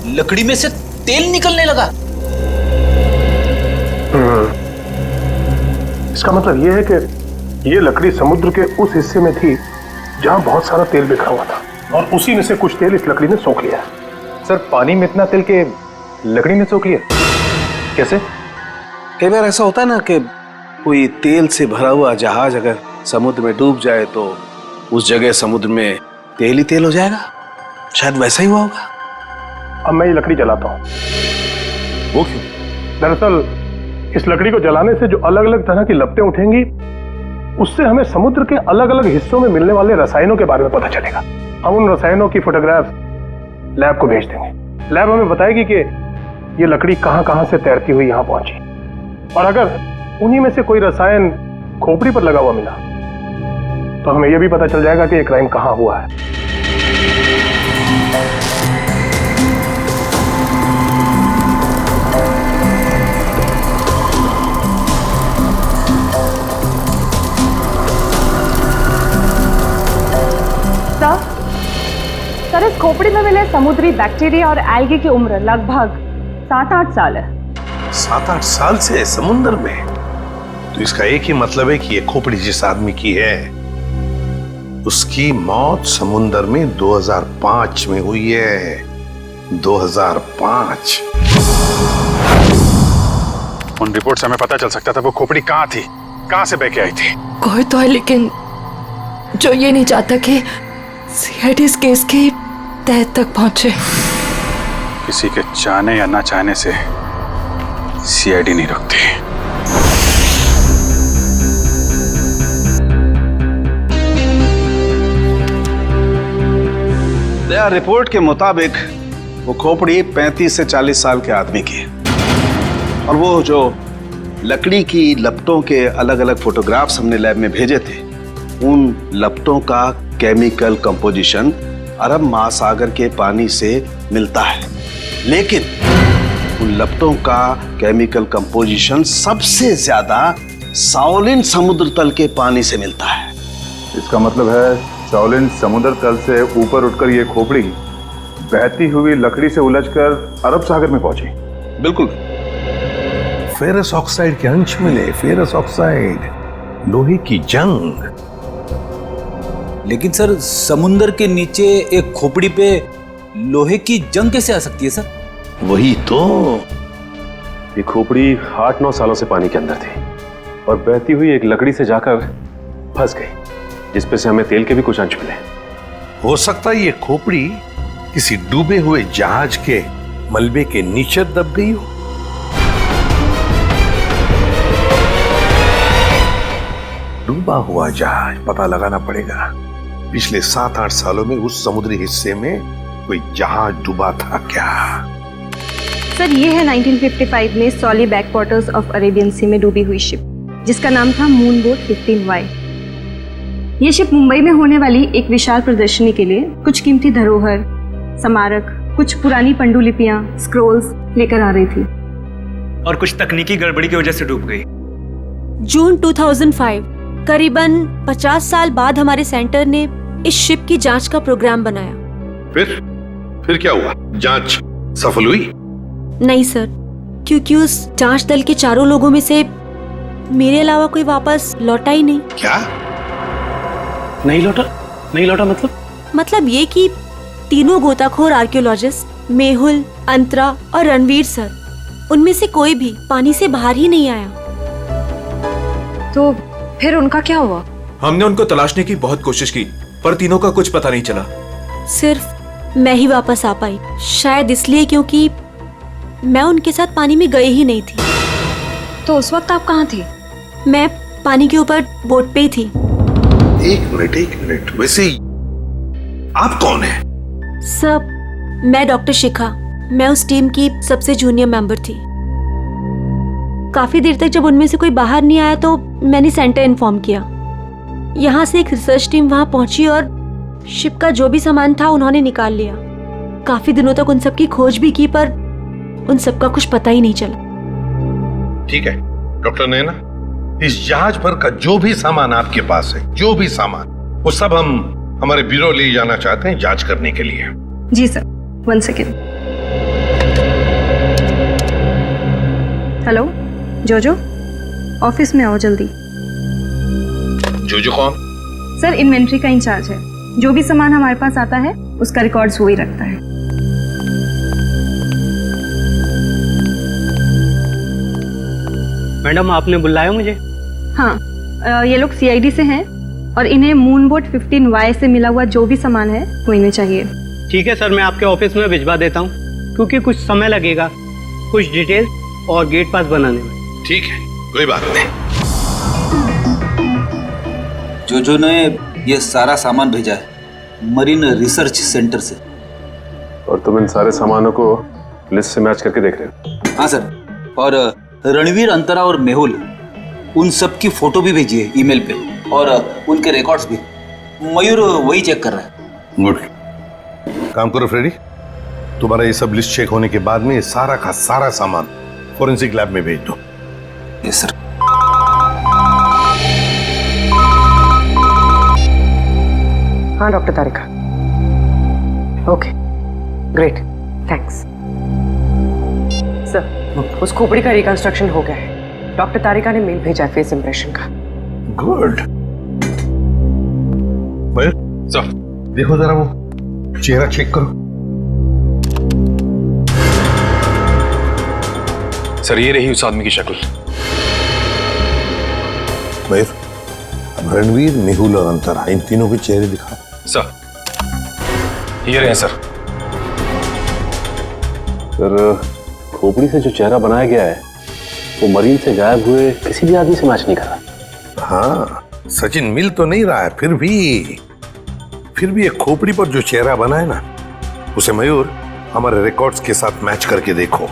लकड़ी में से तेल निकलने लगा। इसका मतलब यह है कि ये लकड़ी समुद्र के उस हिस्से में थी जहां बहुत सारा तेल बिखरा हुआ था, और उसी में से कुछ तेल इस लकड़ी ने सोख लिया। सर पानी में इतना तेल के लकड़ी ने सोख लिया कैसे? कई बार ऐसा होता है ना कि कोई तेल से भरा हुआ जहाज अगर समुद्र में डूब जाए तो उस जगह समुद्र में तेल ही तेल हो जाएगा। शायद वैसा ही हुआ होगा। अब मैं ये लकड़ी जलाता हूँ। वो क्यों? दरअसल इस लकड़ी को जलाने से जो अलग अलग तरह की लपटें उठेंगी उससे हमें समुद्र के अलग अलग हिस्सों में मिलने वाले रसायनों के बारे में पता चलेगा। हम उन रसायनों की फोटोग्राफ लैब को भेज देंगे। लैब हमें बताएगी कि ये लकड़ी कहां कहां से तैरती हुई यहां पहुंची, और अगर उन्हीं में से कोई रसायन खोपड़ी पर लगा हुआ मिला तो हमें यह भी पता चल जाएगा कि ये क्राइम कहां हुआ है। सर, इस खोपड़ी में मिले समुद्री बैक्टीरिया और एल्गी की उम्र लगभग 7-8 साल है। 7-8 साल से समुद्र में? तो इसका एक ही मतलब है कि ये खोपड़ी जिस आदमी की है उसकी मौत समुद्र में 2005 में हुई है। 2005। उन रिपोर्ट से हमें पता चल सकता था वो खोपड़ी कहाँ थी, कहाँ से बह के आई थी। कोई तो है लेकिन जो ये नहीं चाहता कि सीआईडी इस केस की तह तक पहुंचे। किसी के चाहने या ना चाहने से सीआईडी नहीं रुकती। दया रिपोर्ट के मुताबिक वो खोपड़ी 35 से 40 साल के आदमी की है, और वो जो लकड़ी की लपटों के अलग अलग फोटोग्राफ्स हमने लैब में भेजे थे उन लपटों का केमिकल कंपोजिशन अरब महासागर के पानी से मिलता है, लेकिन उन लपटों का केमिकल कंपोजिशन सबसे ज्यादा शाओलिन समुद्र तल के पानी से मिलता है। इसका मतलब है शाओलिन समुद्र तल से ऊपर उठकर ये खोपड़ी बहती हुई लकड़ी से उलझकर अरब सागर में पहुंची। बिल्कुल। फेरस ऑक्साइड के अंश मिले, फेरस ऑक्साइड, लोहे की जंग। लेकिन सर समुंदर के नीचे एक खोपड़ी पे लोहे की जंग कैसे आ सकती है सर? वही तो। ये खोपड़ी 8-9 सालों से पानी के अंदर थी और बहती हुई एक लकड़ी से जाकर फंस गई, जिस पे से हमें तेल के भी कुछ अंश मिले। हो सकता है ये खोपड़ी किसी डूबे हुए जहाज के मलबे के नीचे दब गई हो। डूबा हुआ जहाज, पता लगाना पड़ेगा पिछले 7-8 सालों में उस समुद्री हिस्से में कोई जहाज डूबा था क्या। सर ये है 1955 में सॉली बैकवाटर्स ऑफ अरेबियन सी में डूबी हुई शिप, जिसका नाम था मून बोट 15Y। ये शिप मुंबई में होने वाली एक विशाल प्रदर्शनी के लिए कुछ कीमती धरोहर, स्मारक, कुछ पुरानी पंडुलिपियां, स्क्रोल्स लेकर आ रही थी और कुछ तकनीकी गड़बड़ी की वजह से डूब गई। जून 2005, करीबन 50 साल बाद हमारे सेंटर ने इस शिप की जांच का प्रोग्राम बनाया। फिर क्या हुआ? जांच सफल हुई? नहीं सर, क्योंकि उस जांच दल के चारों लोगों में से मेरे अलावा कोई वापस लौटा ही नहीं। क्या? नहीं लौटा मतलब ये कि तीनों गोताखोर आर्कियोलॉजिस्ट मेहुल, अंतरा और रणवीर सर, उनमें से कोई भी पानी से बाहर ही नहीं आया। तो फिर उनका क्या हुआ? हमने उनको तलाशने की बहुत कोशिश की, पर तीनों का कुछ पता नहीं चला। सिर्फ मैं ही वापस आ पाई, शायद इसलिए क्योंकि मैं उनके साथ पानी में गई ही नहीं थी। तो उस वक्त आप कहाँ थे? मैं पानी के ऊपर बोट पे ही थी। एक मिनट, वैसे आप कौन है? सब, मैं डॉक्टर शिखा, मैं उस टीम की सबसे जूनियर मेंबर थी। काफी देर तक जब उनमें से कोई बाहर नहीं आया तो मैंने सेंटर इन्फॉर्म किया। यहाँ से एक रिसर्च टीम वहां पहुंची और शिप का जो भी सामान था उन्होंने निकाल लिया। काफी दिनों तक उन सब की खोज भी की, पर उन सब का कुछ पता ही नहीं चला। ठीक है डॉक्टर नैना, इस जहाज पर का जो भी सामान आपके पास है, जो भी सामान, वो सब हम हमारे ब्यूरो ले जाना चाहते हैं जांच करने के लिए। जी सर, 1 सेकेंड। हेलो जोजो, ऑफिस में आओ जल्दी। जोजो कौन? सर इन्वेंट्री का इंचार्ज है, जो भी सामान हमारे पास आता है उसका रिकॉर्ड्स वो ही रखता है। मैडम आपने बुलाया मुझे? हाँ, ये लोग सीआईडी से हैं और इन्हें मून बोट 15Y से मिला हुआ जो भी सामान है वो इन्हें चाहिए। ठीक है सर, मैं आपके ऑफिस में भिजवा देता हूँ, क्योंकि कुछ समय लगेगा कुछ डिटेल और गेट पास बनाने में। ठीक है, कोई बात नहीं। जो ने ये सारा सामान भेजा है मरीन रिसर्च सेंटर से। और तुम इन सारे सामानों को लिस्ट से मैच करके देख रहे हो? हाँ सर, और रणवीर, अंतरा और मेहुल, उन सब की फोटो भी भेजी है ईमेल पे, और उनके रिकॉर्ड्स भी। मयूर वही चेक कर रहा है। गुड, काम करो फ्रेडी, तुम्हारा ये सब लिस्ट चेक होने के बाद में ये सारा का सारा सामान फोरेंसिक लैब में भेज दो। Yes sir. हाँ डॉक्टर तारिका, ओके ग्रेट, थैंक्स सर। उस खोपड़ी का रिकंस्ट्रक्शन हो गया है। डॉक्टर तारिका ने मेल भेजा फेस इंप्रेशन का। गुड। मयूर सर, देखो जरा वो चेहरा चेक करो। सर ये रही उस आदमी की शक्ल। मयूर, अब रणवीर, मेहुल और अंतरा, इन तीनों के चेहरे दिखा। सर ये रहे सर। सर खोपड़ी से जो चेहरा बनाया गया है वो मरीन से गायब हुए किसी भी आदमी से मैच नहीं कर रहा। हाँ सचिन, मिल तो नहीं रहा है, फिर भी एक खोपड़ी पर जो चेहरा बना है ना, उसे मयूर हमारे रिकॉर्ड्स के साथ मैच करके देखो।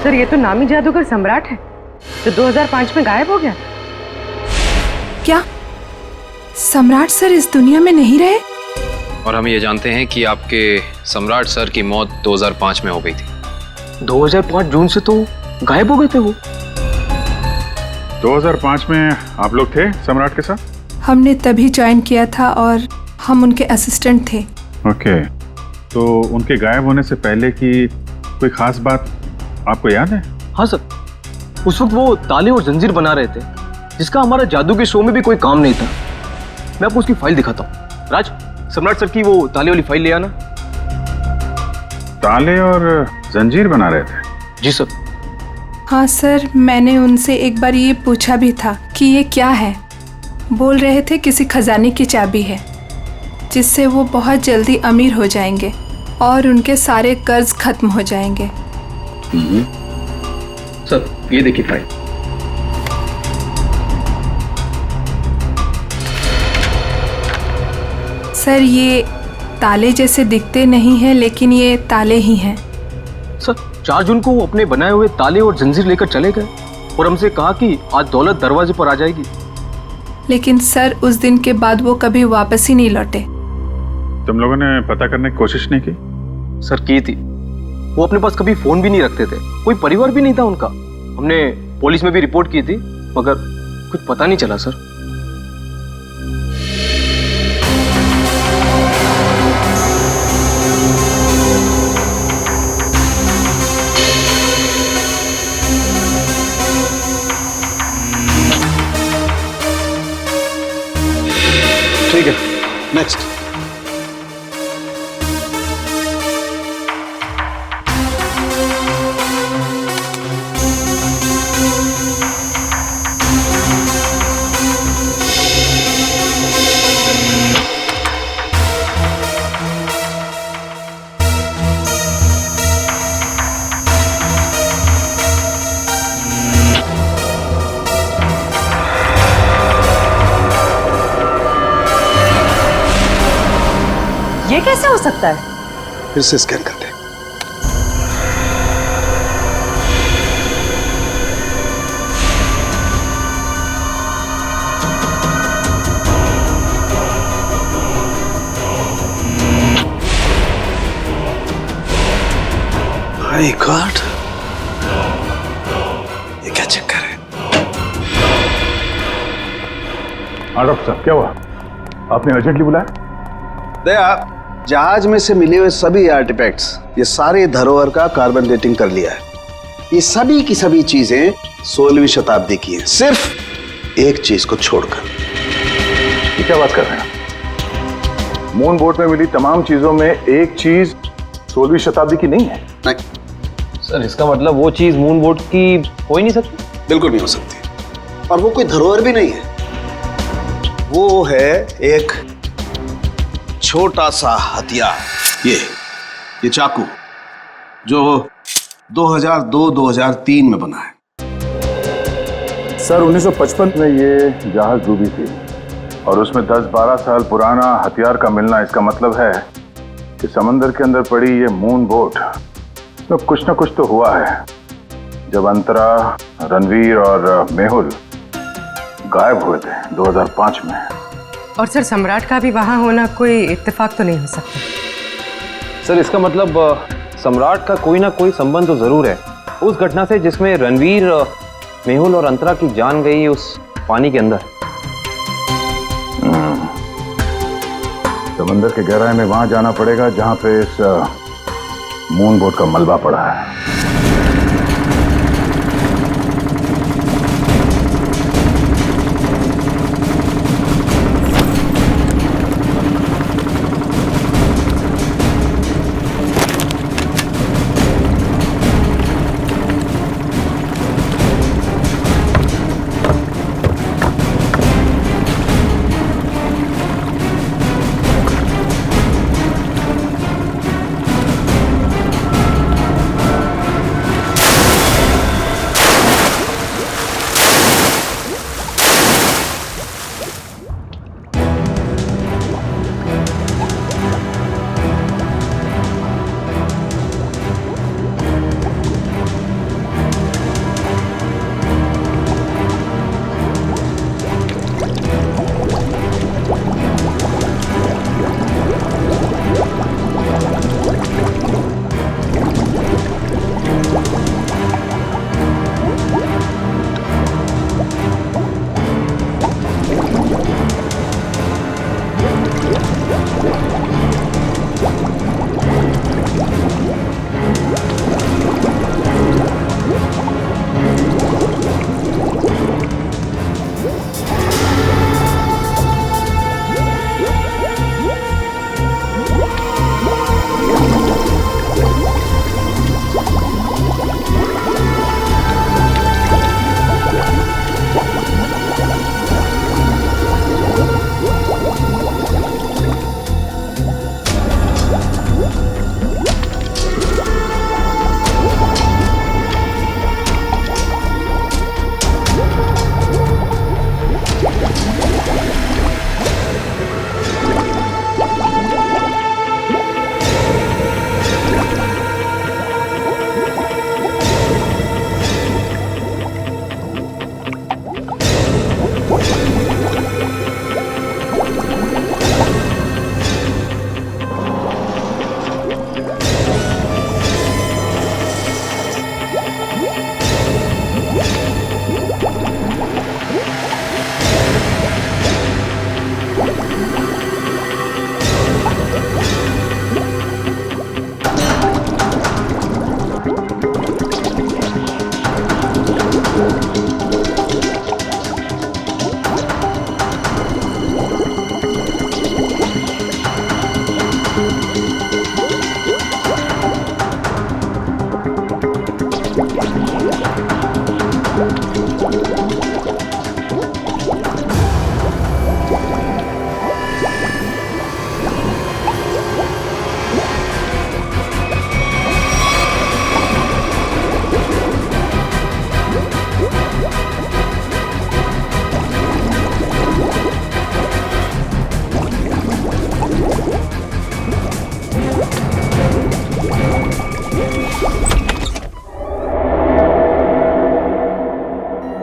सर ये तो नामी जादूगर सम्राट है जो 2005 में गायब हो गया। क्या सम्राट सर इस दुनिया में नहीं रहे? और हम ये जानते हैं कि आपके सम्राट सर की मौत 2005 में हो गई थी। 2005 जून से तो गायब हो गए थे वो। 2005 में आप लोग थे सम्राट के साथ? हमने तभी ज्वाइन किया था और हम उनके असिस्टेंट थे। ओके, तो उनके गायब होने से पहले की कोई खास बात आपको याद है? हाँ सर, उस वक्त वो ताले और जंजीर बना रहे थे, जिसका हमारा जादू के शो में भी कोई काम नहीं था। मैं आपको उसकी फाइल दिखाता हूँ। राज, सम्राट सर की वो ताले वाली फाइल ले आना। ताले और जंजीर बना रहे थे? जी सर। हाँ सर, मैंने उनसे एक बार ये पूछा भी था कि ये क्या है। बोल रहे थे किसी खजाने की चाबी है, जिससे वो बहुत जल्दी अमीर हो जाएंगे और उनके सारे कर्ज खत्म हो जाएंगे। सर, ये देखिए फाइल। सर, ये ताले जैसे दिखते नहीं हैं, लेकिन ये ताले ही हैं। सर, 4 जून को वो अपने बनाए हुए ताले और जंजीर लेकर चले गए और हमसे कहा कि आज दौलत दरवाजे पर आ जाएगी। लेकिन सर, उस दिन के बाद वो कभी वापस ही नहीं लौटे। तुम लोगों ने पता करने की कोशिश नहीं की? सर, की थी। वो अपने पास कभी फोन भी नहीं रखते थे, कोई परिवार भी नहीं था उनका। हमने पुलिस में भी रिपोर्ट की थी, मगर कुछ पता नहीं चला सर। ठीक है, नेक्स्ट। ये कैसे हो सकता है? फिर से स्कैन करते हैं। माय गॉड, ये क्या चक्कर है? हाँ डॉक्टर साहब, क्या हुआ? आपने अर्जेंटली बुलाया? दया, जहाज में से मिले हुए सभी आर्टिफैक्ट्स, ये सारे धरोहर का कार्बन डेटिंग कर लिया है। ये सभी की सभी चीजें 16वीं शताब्दी की हैं, सिर्फ एक चीज को छोड़कर। ये क्या बात कर रहे हैं? मून बोट में मिली तमाम चीजों में एक चीज 16वीं शताब्दी की नहीं है? नहीं सर, इसका मतलब वो चीज मून बोट की हो ही नहीं सकती? बिल्कुल नहीं हो सकती। और वो कोई धरोहर भी नहीं है, वो है एक छोटा सा हथियार। ये चाकू जो 2002-2003 में बना है। सर, 1955 में ये जहाज डूबी थी और उसमें 10-12 साल पुराना हथियार का मिलना, इसका मतलब है कि समंदर के अंदर पड़ी ये मून बोट, इसमें कुछ ना कुछ तो हुआ है। जब अंतरा, रणवीर और मेहुल गायब हुए थे 2005 में। और सर, सम्राट का भी वहां होना कोई इत्तेफाक तो नहीं हो सकता। सर, इसका मतलब सम्राट का कोई ना कोई संबंध तो जरूर है उस घटना से जिसमें रणवीर, मेहुल और अंतरा की जान गई उस पानी के अंदर। समंदर के गहराई में वहां जाना पड़ेगा जहां पे इस मून बोट का मलबा पड़ा है।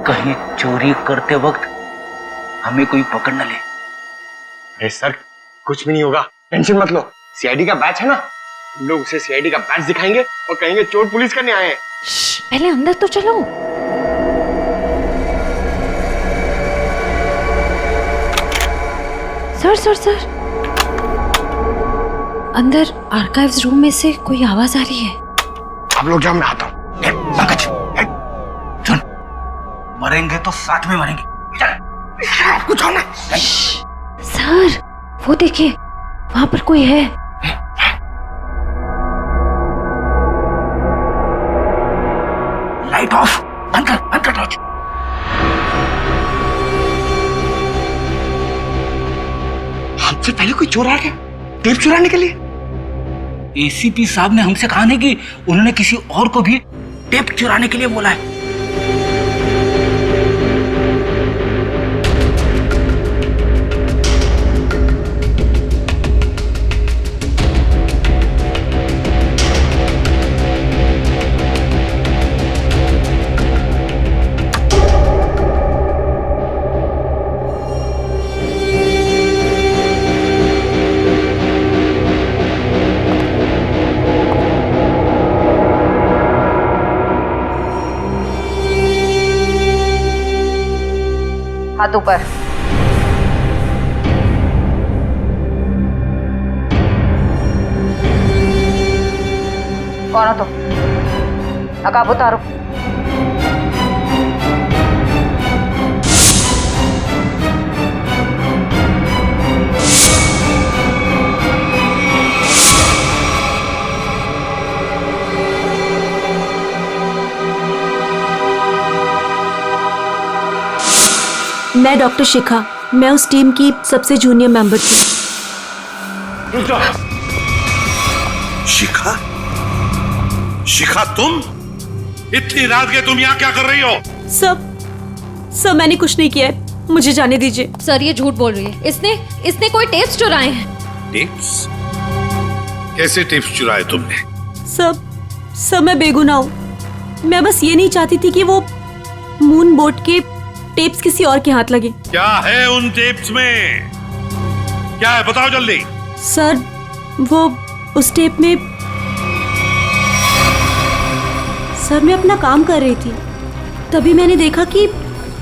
कहीं चोरी करते वक्त हमें कोई पकड़ न ले। अरे सर, कुछ भी नहीं होगा, टेंशन मत लो। सीआईडी का बैच है ना, हम लोग उसे सीआईडी का बैच दिखाएंगे और कहेंगे चोर पुलिस करने आए हैं। पहले अंदर तो चलो। सर अंदर आर्काइव्स रूम में से कोई आवाज आ रही है। आप लोग जाओ, मैं आता हूँ। मरेंगे तो साथ में मरेंगे। आपको जाओ ना। सर वो देखिए, वहां पर कोई है। लाइट ऑफ, बंद कर टॉर्च। हमसे पहले कोई चोर आ गया टेप चुराने के लिए। एसीपी साहब ने हमसे कहा नहीं कि उन्होंने किसी और को भी टेप चुराने के लिए बोला है। हाथ ऊपर। कौन हो तुम? नकाब उतारो। मैं डॉक्टर शिखा, मैं उस टीम की सबसे जूनियर मेंबर थी। शिखा? शिखा तुम? इतनी रात के तुम यहाँ क्या कर रही हो? सब मैंने कुछ नहीं किया है, मुझे जाने दीजिए। सर ये झूठ बोल रही है, इसने कोई टेप्स चुराए हैं। टेप्स? कैसे टेप्स चुराए तुमने? सब मैं बेगुनाह हूँ। मैं बस ये नहीं चाहती थी कि वो मून बोट के टेप्स किसी और के हाथ लगे। क्या है उन टेप्स में? क्या है बताओ जल्दी। सर वो उस टेप में, सर मैं अपना काम कर रही थी, तभी मैंने देखा कि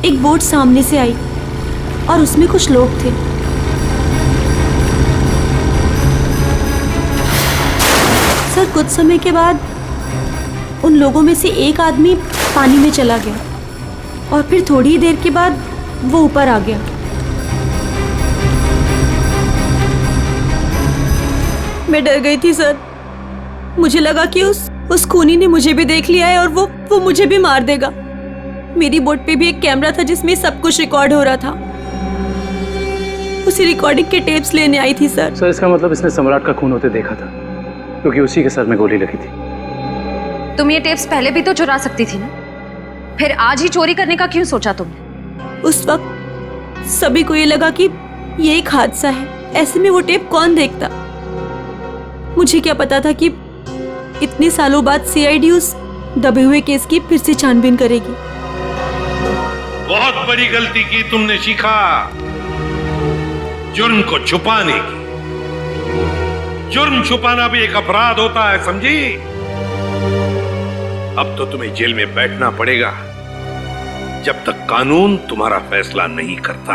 एक बोट सामने से आई और उसमें कुछ लोग थे। सर कुछ समय के बाद उन लोगों में से एक आदमी पानी में चला गया और फिर थोड़ी ही देर के बाद वो ऊपर आ गया। मैं डर गई थी सर, मुझे लगा कि उस खूनी ने मुझे भी देख लिया है और वो मुझे भी मार देगा। मेरी बोट पे भी एक कैमरा था जिसमें सब कुछ रिकॉर्ड हो रहा था। उसी रिकॉर्डिंग के टेप्स लेने आई थी सर। सर इसका मतलब इसने सम्राट का खून होते देखा था, क्योंकि उसी के सर में गोली लगी थी। तुम ये टेप्स पहले भी तो चुरा सकती थी ना, फिर आज ही चोरी करने का क्यों सोचा तुमने? उस वक्त सभी को ये लगा कि ये एक हादसा है, ऐसे में वो टेप कौन देखता। मुझे क्या पता था कि इतने सालों बाद सीआईडी उस दबे हुए केस की फिर से छानबीन करेगी। बहुत बड़ी गलती की तुमने शिखा, जुर्म को छुपाने की। जुर्म छुपाना भी एक अपराध होता है, समझी? अब तो तुम्हें जेल में बैठना पड़ेगा जब तक कानून तुम्हारा फैसला नहीं करता।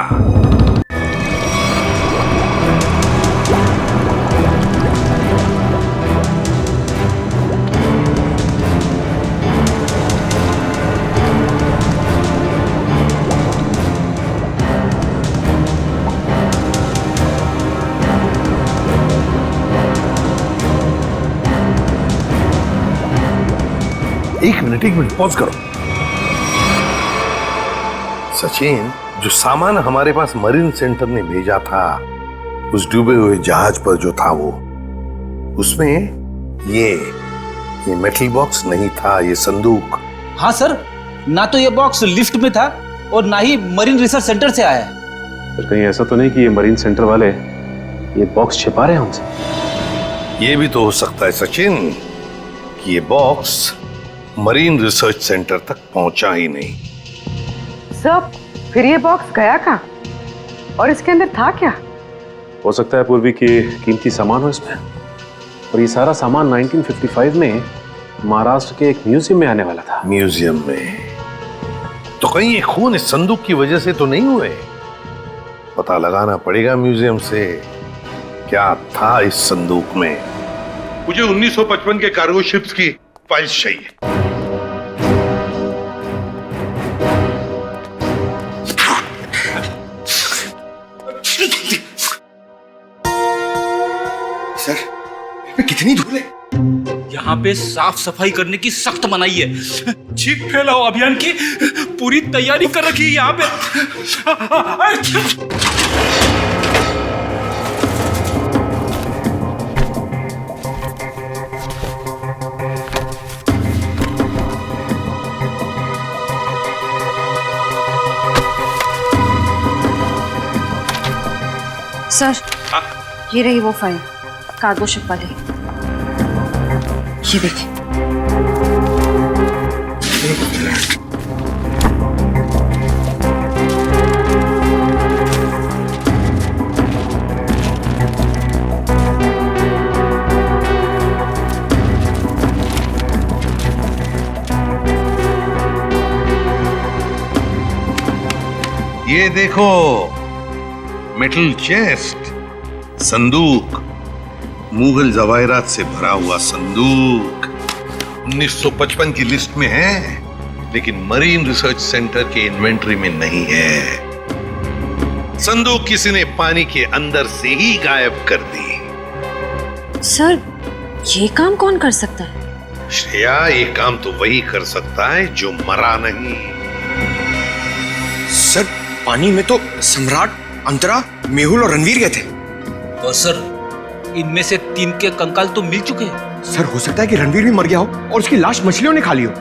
एक मिनट पॉज करो। सचिन, जो सामान हमारे पास मरीन सेंटर ने भेजा था उस डूबे हुए जहाज पर जो था वो, उसमें ये मेटल बॉक्स नहीं था, ये संदूक। हाँ सर, ना तो ये बॉक्स लिफ्ट में था और ना ही मरीन रिसर्च सेंटर से आया है। सर कहीं ऐसा तो नहीं कि ये मरीन सेंटर वाले ये बॉक्स छिपा रहे हैं हमसे? ये भी तो हो सकता है सचिन कि ये बॉक्स मरीन रिसर्च सेंटर तक पहुंचा ही नहीं। सर फिर ये बॉक्स गया कहाँ और इसके अंदर था क्या? हो सकता है पूर्वी की कीमती सामान हो इसमें, और ये सारा सामान 1955 में महाराष्ट्र के एक म्यूजियम में आने वाला था। म्यूजियम में? तो कहीं ये खून इस संदूक की वजह से तो नहीं हुए? पता लगाना पड़ेगा म्यूजियम से क्या था इस संदूक में। मुझे 1955 के कार्गो शिप्स की फाइल्स चाहिए। सर, इसमें कितनी धूल है? यहाँ पे साफ सफाई करने की सख्त मनाही है। चीख फैलाओ अभियान की पूरी तैयारी कर रखी है यहाँ पे। सर, ये रही वो फाइल, कार्गो शिप वाली। ये देखिए। ये देखो, मेटल चेस्ट, संदूक, मुगल जवाहिरात से भरा हुआ संदूक 1955 की लिस्ट में है, लेकिन मरीन रिसर्च सेंटर के इन्वेंटरी में नहीं है। संदूक किसी ने पानी के अंदर से ही गायब कर दी। सर, ये काम कौन कर सकता है? श्रेया, ये काम तो वही कर सकता है जो मरा नहीं। सर, पानी में तो सम्राट, अंतरा, मेहुल और रणवीर गए थे। और सर, इनमें से 3 के कंकाल तो मिल चुके हैं। सर, हो सकता है कि रणवीर भी मर गया हो और उसकी लाश मछलियों ने खा ली हो,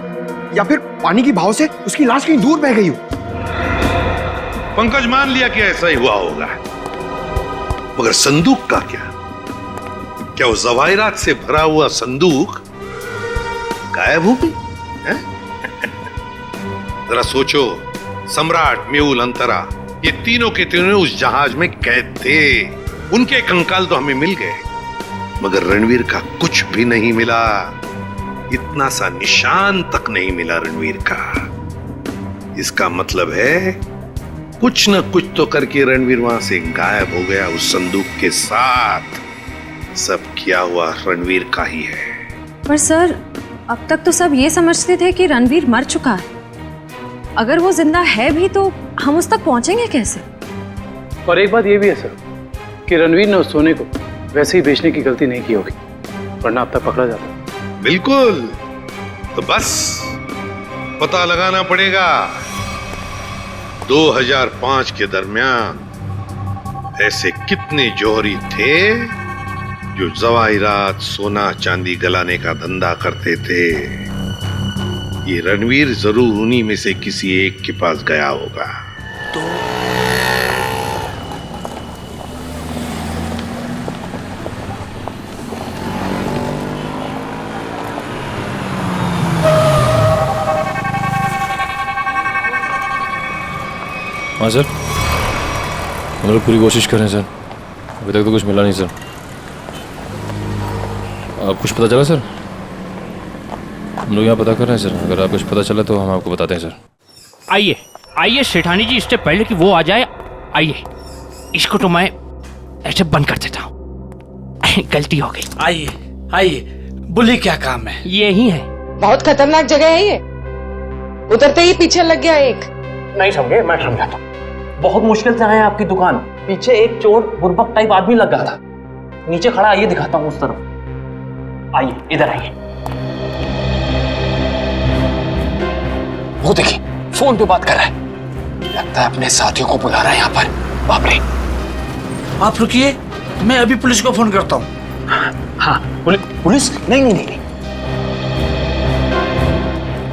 या फिर पानी की बहाव से उसकी लाश कहीं दूर बह गई हो। पंकज, मान लिया कि ऐसा ही हुआ होगा, मगर संदूक का क्या? क्या वो जवाहिरात से भरा हुआ संदूक गायब हो गई? जरा सोचो, सम्राट, मेहुल, अंतरा, ये तीनों के तीनों उस जहाज में कैद थे। उनके कंकाल तो हमें मिल गए, मगर रणवीर का कुछ भी नहीं मिला। इतना सा निशान तक नहीं मिला रणवीर का। इसका मतलब है कुछ न कुछ तो करके रणवीर वहां से गायब हो गया उस संदूक के साथ। सब किया हुआ रणवीर का ही है। पर सर, अब तक तो सब ये समझते थे कि रणवीर मर चुका है। अगर वो जिंदा है भी तो हम उस तक पहुंचेंगे कैसे? और एक बात ये भी है सर कि रणवीर ने उस सोने को वैसे ही बेचने की गलती नहीं की होगी, वरना अब तक पकड़ा जाता। बिल्कुल, तो बस पता लगाना पड़ेगा 2005 के दरमियान ऐसे कितने जौहरी थे जो जवाहिरात, सोना चांदी गलाने का धंधा करते थे। ये रणवीर जरूर उन्हीं में से किसी एक के पास गया होगा। हाँ सर, हम लोग पूरी कोशिश कर रहे हैं सर, अभी तक तो कुछ मिला नहीं सर। आप कुछ पता चला सर? हम लोग यहाँ पता कर रहे हैं सर, अगर आप कुछ पता चला तो हम आपको बताते हैं सर। आइए आइए सेठानी जी, इससे पहले कि वो आ जाए, आइए, इसको तो मैं ऐसे बंद कर देता हूँ। गलती हो गई। आइए आइए, बोलिए क्या काम है? यही है। बहुत खतरनाक जगह है ये, उतरते ही पीछे लग गया एक। नहीं समझे, मैं समझाता हूँ। बहुत मुश्किल से आए आपकी दुकान, पीछे एक चोर बुर्बक टाइप आदमी लगा था, नीचे खड़ा। आइए दिखाता हूँ उस तरफ। आइए, इधर आइए। वो देखिए, फोन पे बात कर रहा है। लगता है अपने साथियों को बुला रहा है यहाँ पर। बाप रे। आप रुकिए, मैं अभी पुलिस को फोन करता हूँ। हाँ, पुलिस? नहीं।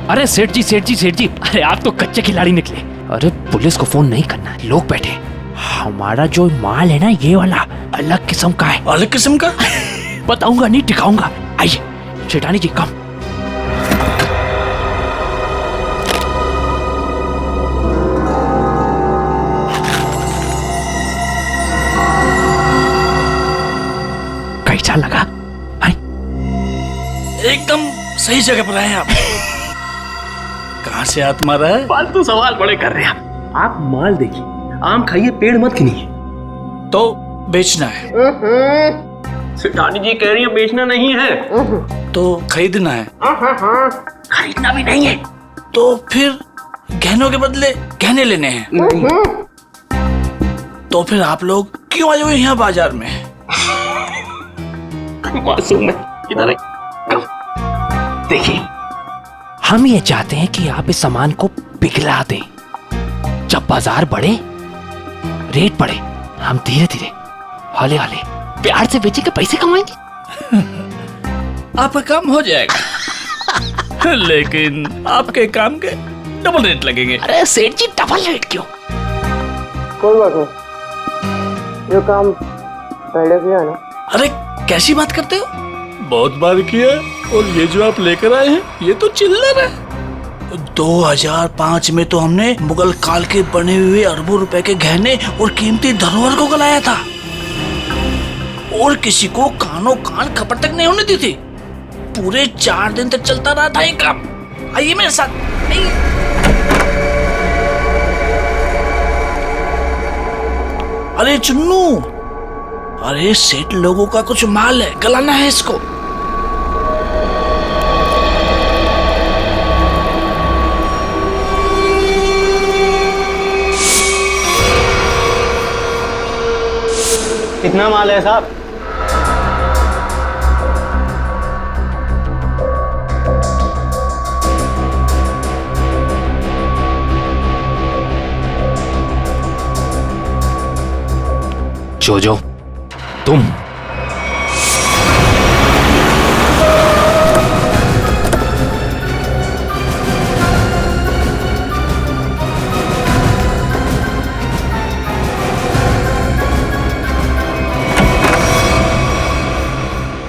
अरे सेठ जी, अरे आप तो कच्चे खिलाड़ी निकले। अरे पुलिस को फोन नहीं करना है, लोग बैठे। हमारा जो माल है ना, ये वाला अलग किस्म का है। अलग किस्म का? बताऊंगा नहीं, दिखाऊंगा। आइए सेठानी जी, कम। कैसा लगा? एकदम सही जगह पर आए आप। कहाँ से हाथ मारा है? फालतू सवाल बड़े कर रहे हैं आप माल देखिए, आम खाइए, पेड़ मत गिनिए। तो बेचना है? सेठानी जी कह रही है बेचना नहीं है, तो खरीदना है? खरीदना भी नहीं है। तो फिर गहनों के बदले गहने लेने हैं? तो फिर आप लोग क्यों आए हुए यहाँ बाजार में? मासूम है, इधर देखिए, हम ये चाहते हैं कि आप इस सामान को पिघला दें। जब बाजार बढ़े, रेट बढ़े, हम धीरे धीरे हौले हौले प्यार से बेचेंगे, पैसे कमाएंगे। आपका काम हो जाएगा। लेकिन आपके काम के डबल रेट लगेंगे। अरे सेठ जी, डबल रेट क्यों? कोई बात नहीं, ये काम पहले किया ना। अरे कैसी बात करते हो? बहुत बार किया, और ये जो आप लेकर आए हैं, ये तो चिल्लर है। 2005 में तो हमने मुगल काल के बने हुए अरबों रुपए के गहने और कीमती धरोहर को गलाया था, और किसी को कानों कान खबर तक नहीं होने दी थी। पूरे 4 दिन तक चलता रहा था ये काम। आइए मेरे साथ। नहीं। अरे चुन्नू, अरे सेठ लोगों का कुछ माल है, गलाना है इसको। कितना माल है साहब? जोजो, तुम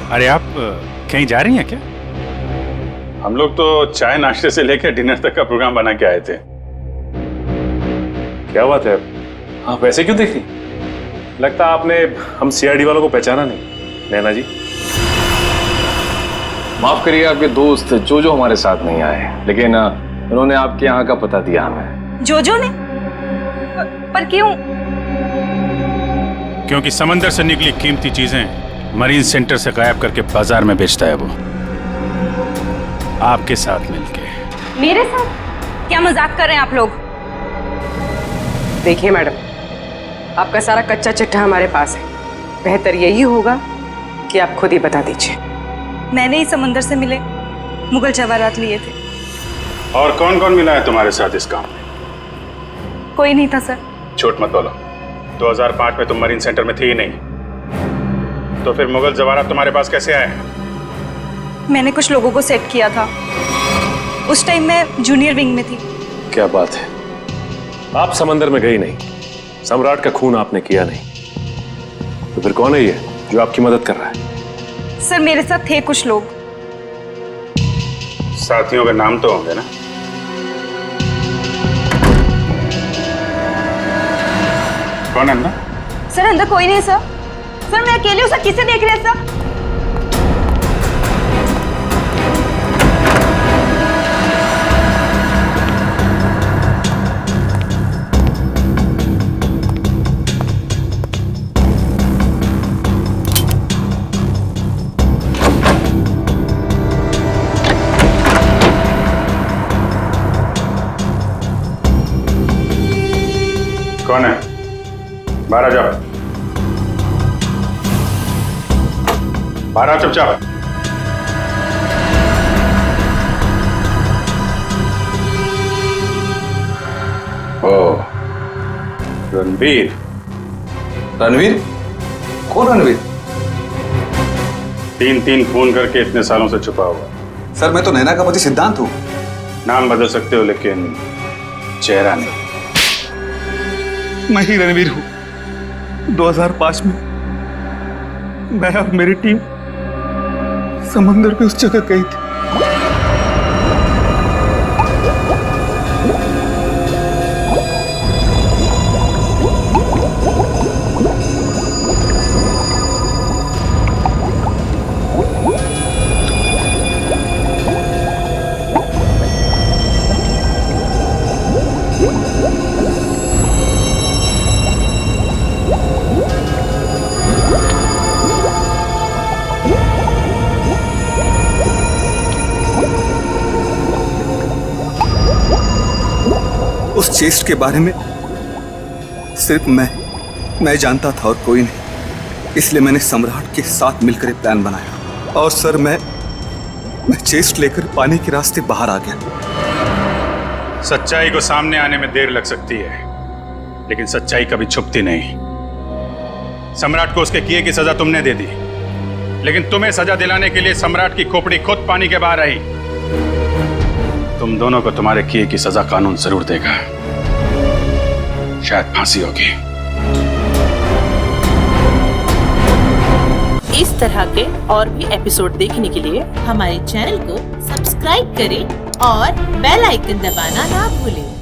अरे आप कहीं जा रही हैं क्या? हम लोग तो चाय नाश्ते से लेकर डिनर तक का प्रोग्राम बना के आए थे। क्या बात है, आप वैसे क्यों देख रही? लगता आपने हम सीआईडी वालों को पहचाना नहीं। नैना जी, माफ करिए, आपके दोस्त जो हमारे साथ नहीं आए, लेकिन उन्होंने आपके यहाँ का पता दिया हमें। जोजो ने? पर क्यों? क्योंकि समंदर से निकली कीमती चीजें मरीन सेंटर से गायब करके बाजार में बेचता है वो, आपके साथ मिलके। मेरे साथ? क्या मजाक कर रहे हैं आप लोग? देखिए मैडम, आपका सारा कच्चा चिट्ठा हमारे पास है। बेहतर यही होगा कि आप खुद ही बता दीजिए। मैंने ही समंदर से मिले मुगल जवाहरात लिए थे। और कौन कौन मिला है तुम्हारे साथ इस काम में? कोई नहीं था सर। झूठ मत बोलो। 2005 में तुम मरीन सेंटर में थी ही नहीं, तो फिर मुगल जवाहरात तुम्हारे पास कैसे आए? मैंने कुछ लोगों को सेट किया था। उस टाइम मैं जूनियर विंग में थी। क्या बात है, आप समंदर में गई नहीं, सम्राट का खून आपने किया नहीं, तो फिर कौन है ये जो आपकी मदद कर रहा है? सर मेरे साथ थे कुछ लोग। साथियों के नाम तो होंगे ना? कौन है अंदर? सर अंदर कोई नहीं सर। सर मैं अकेले हूँ सर, किसे देख रहे हैं सर? कौन है? बाहर आ जाओ, बाहर आओ चुपचाप। ओ, रणवीर? रणवीर? कौन रणवीर? 3 फोन करके इतने सालों से छुपा हुआ। सर मैं तो नैना का पति सिद्धांत हूँ। नाम बदल सकते हो लेकिन चेहरा नहीं। मैं ही रणवीर हूँ। 2005 में मैं और मेरी टीम समंदर पे उस जगह गई थी। उस चेस्ट के बारे में सिर्फ मैं जानता था और कोई नहीं। इसलिए मैंने सम्राट के साथ मिलकर एक प्लान बनाया। और सर मैं चेस्ट लेकर पानी के रास्ते बाहर आ गया। सच्चाई को सामने आने में देर लग सकती है, लेकिन सच्चाई कभी छुपती नहीं। सम्राट को उसके किए की सजा तुमने दे दी, लेकिन तुम्हें सजा दिलाने के लिए सम्राट की खोपड़ी खुद पानी के बाहर आई। तुम दोनों को तुम्हारे किए की सजा कानून जरूर देगा, शायद फांसी होगी। इस तरह के और भी एपिसोड देखने के लिए हमारे चैनल को सब्सक्राइब करें और बेल आइकन दबाना ना भूलें।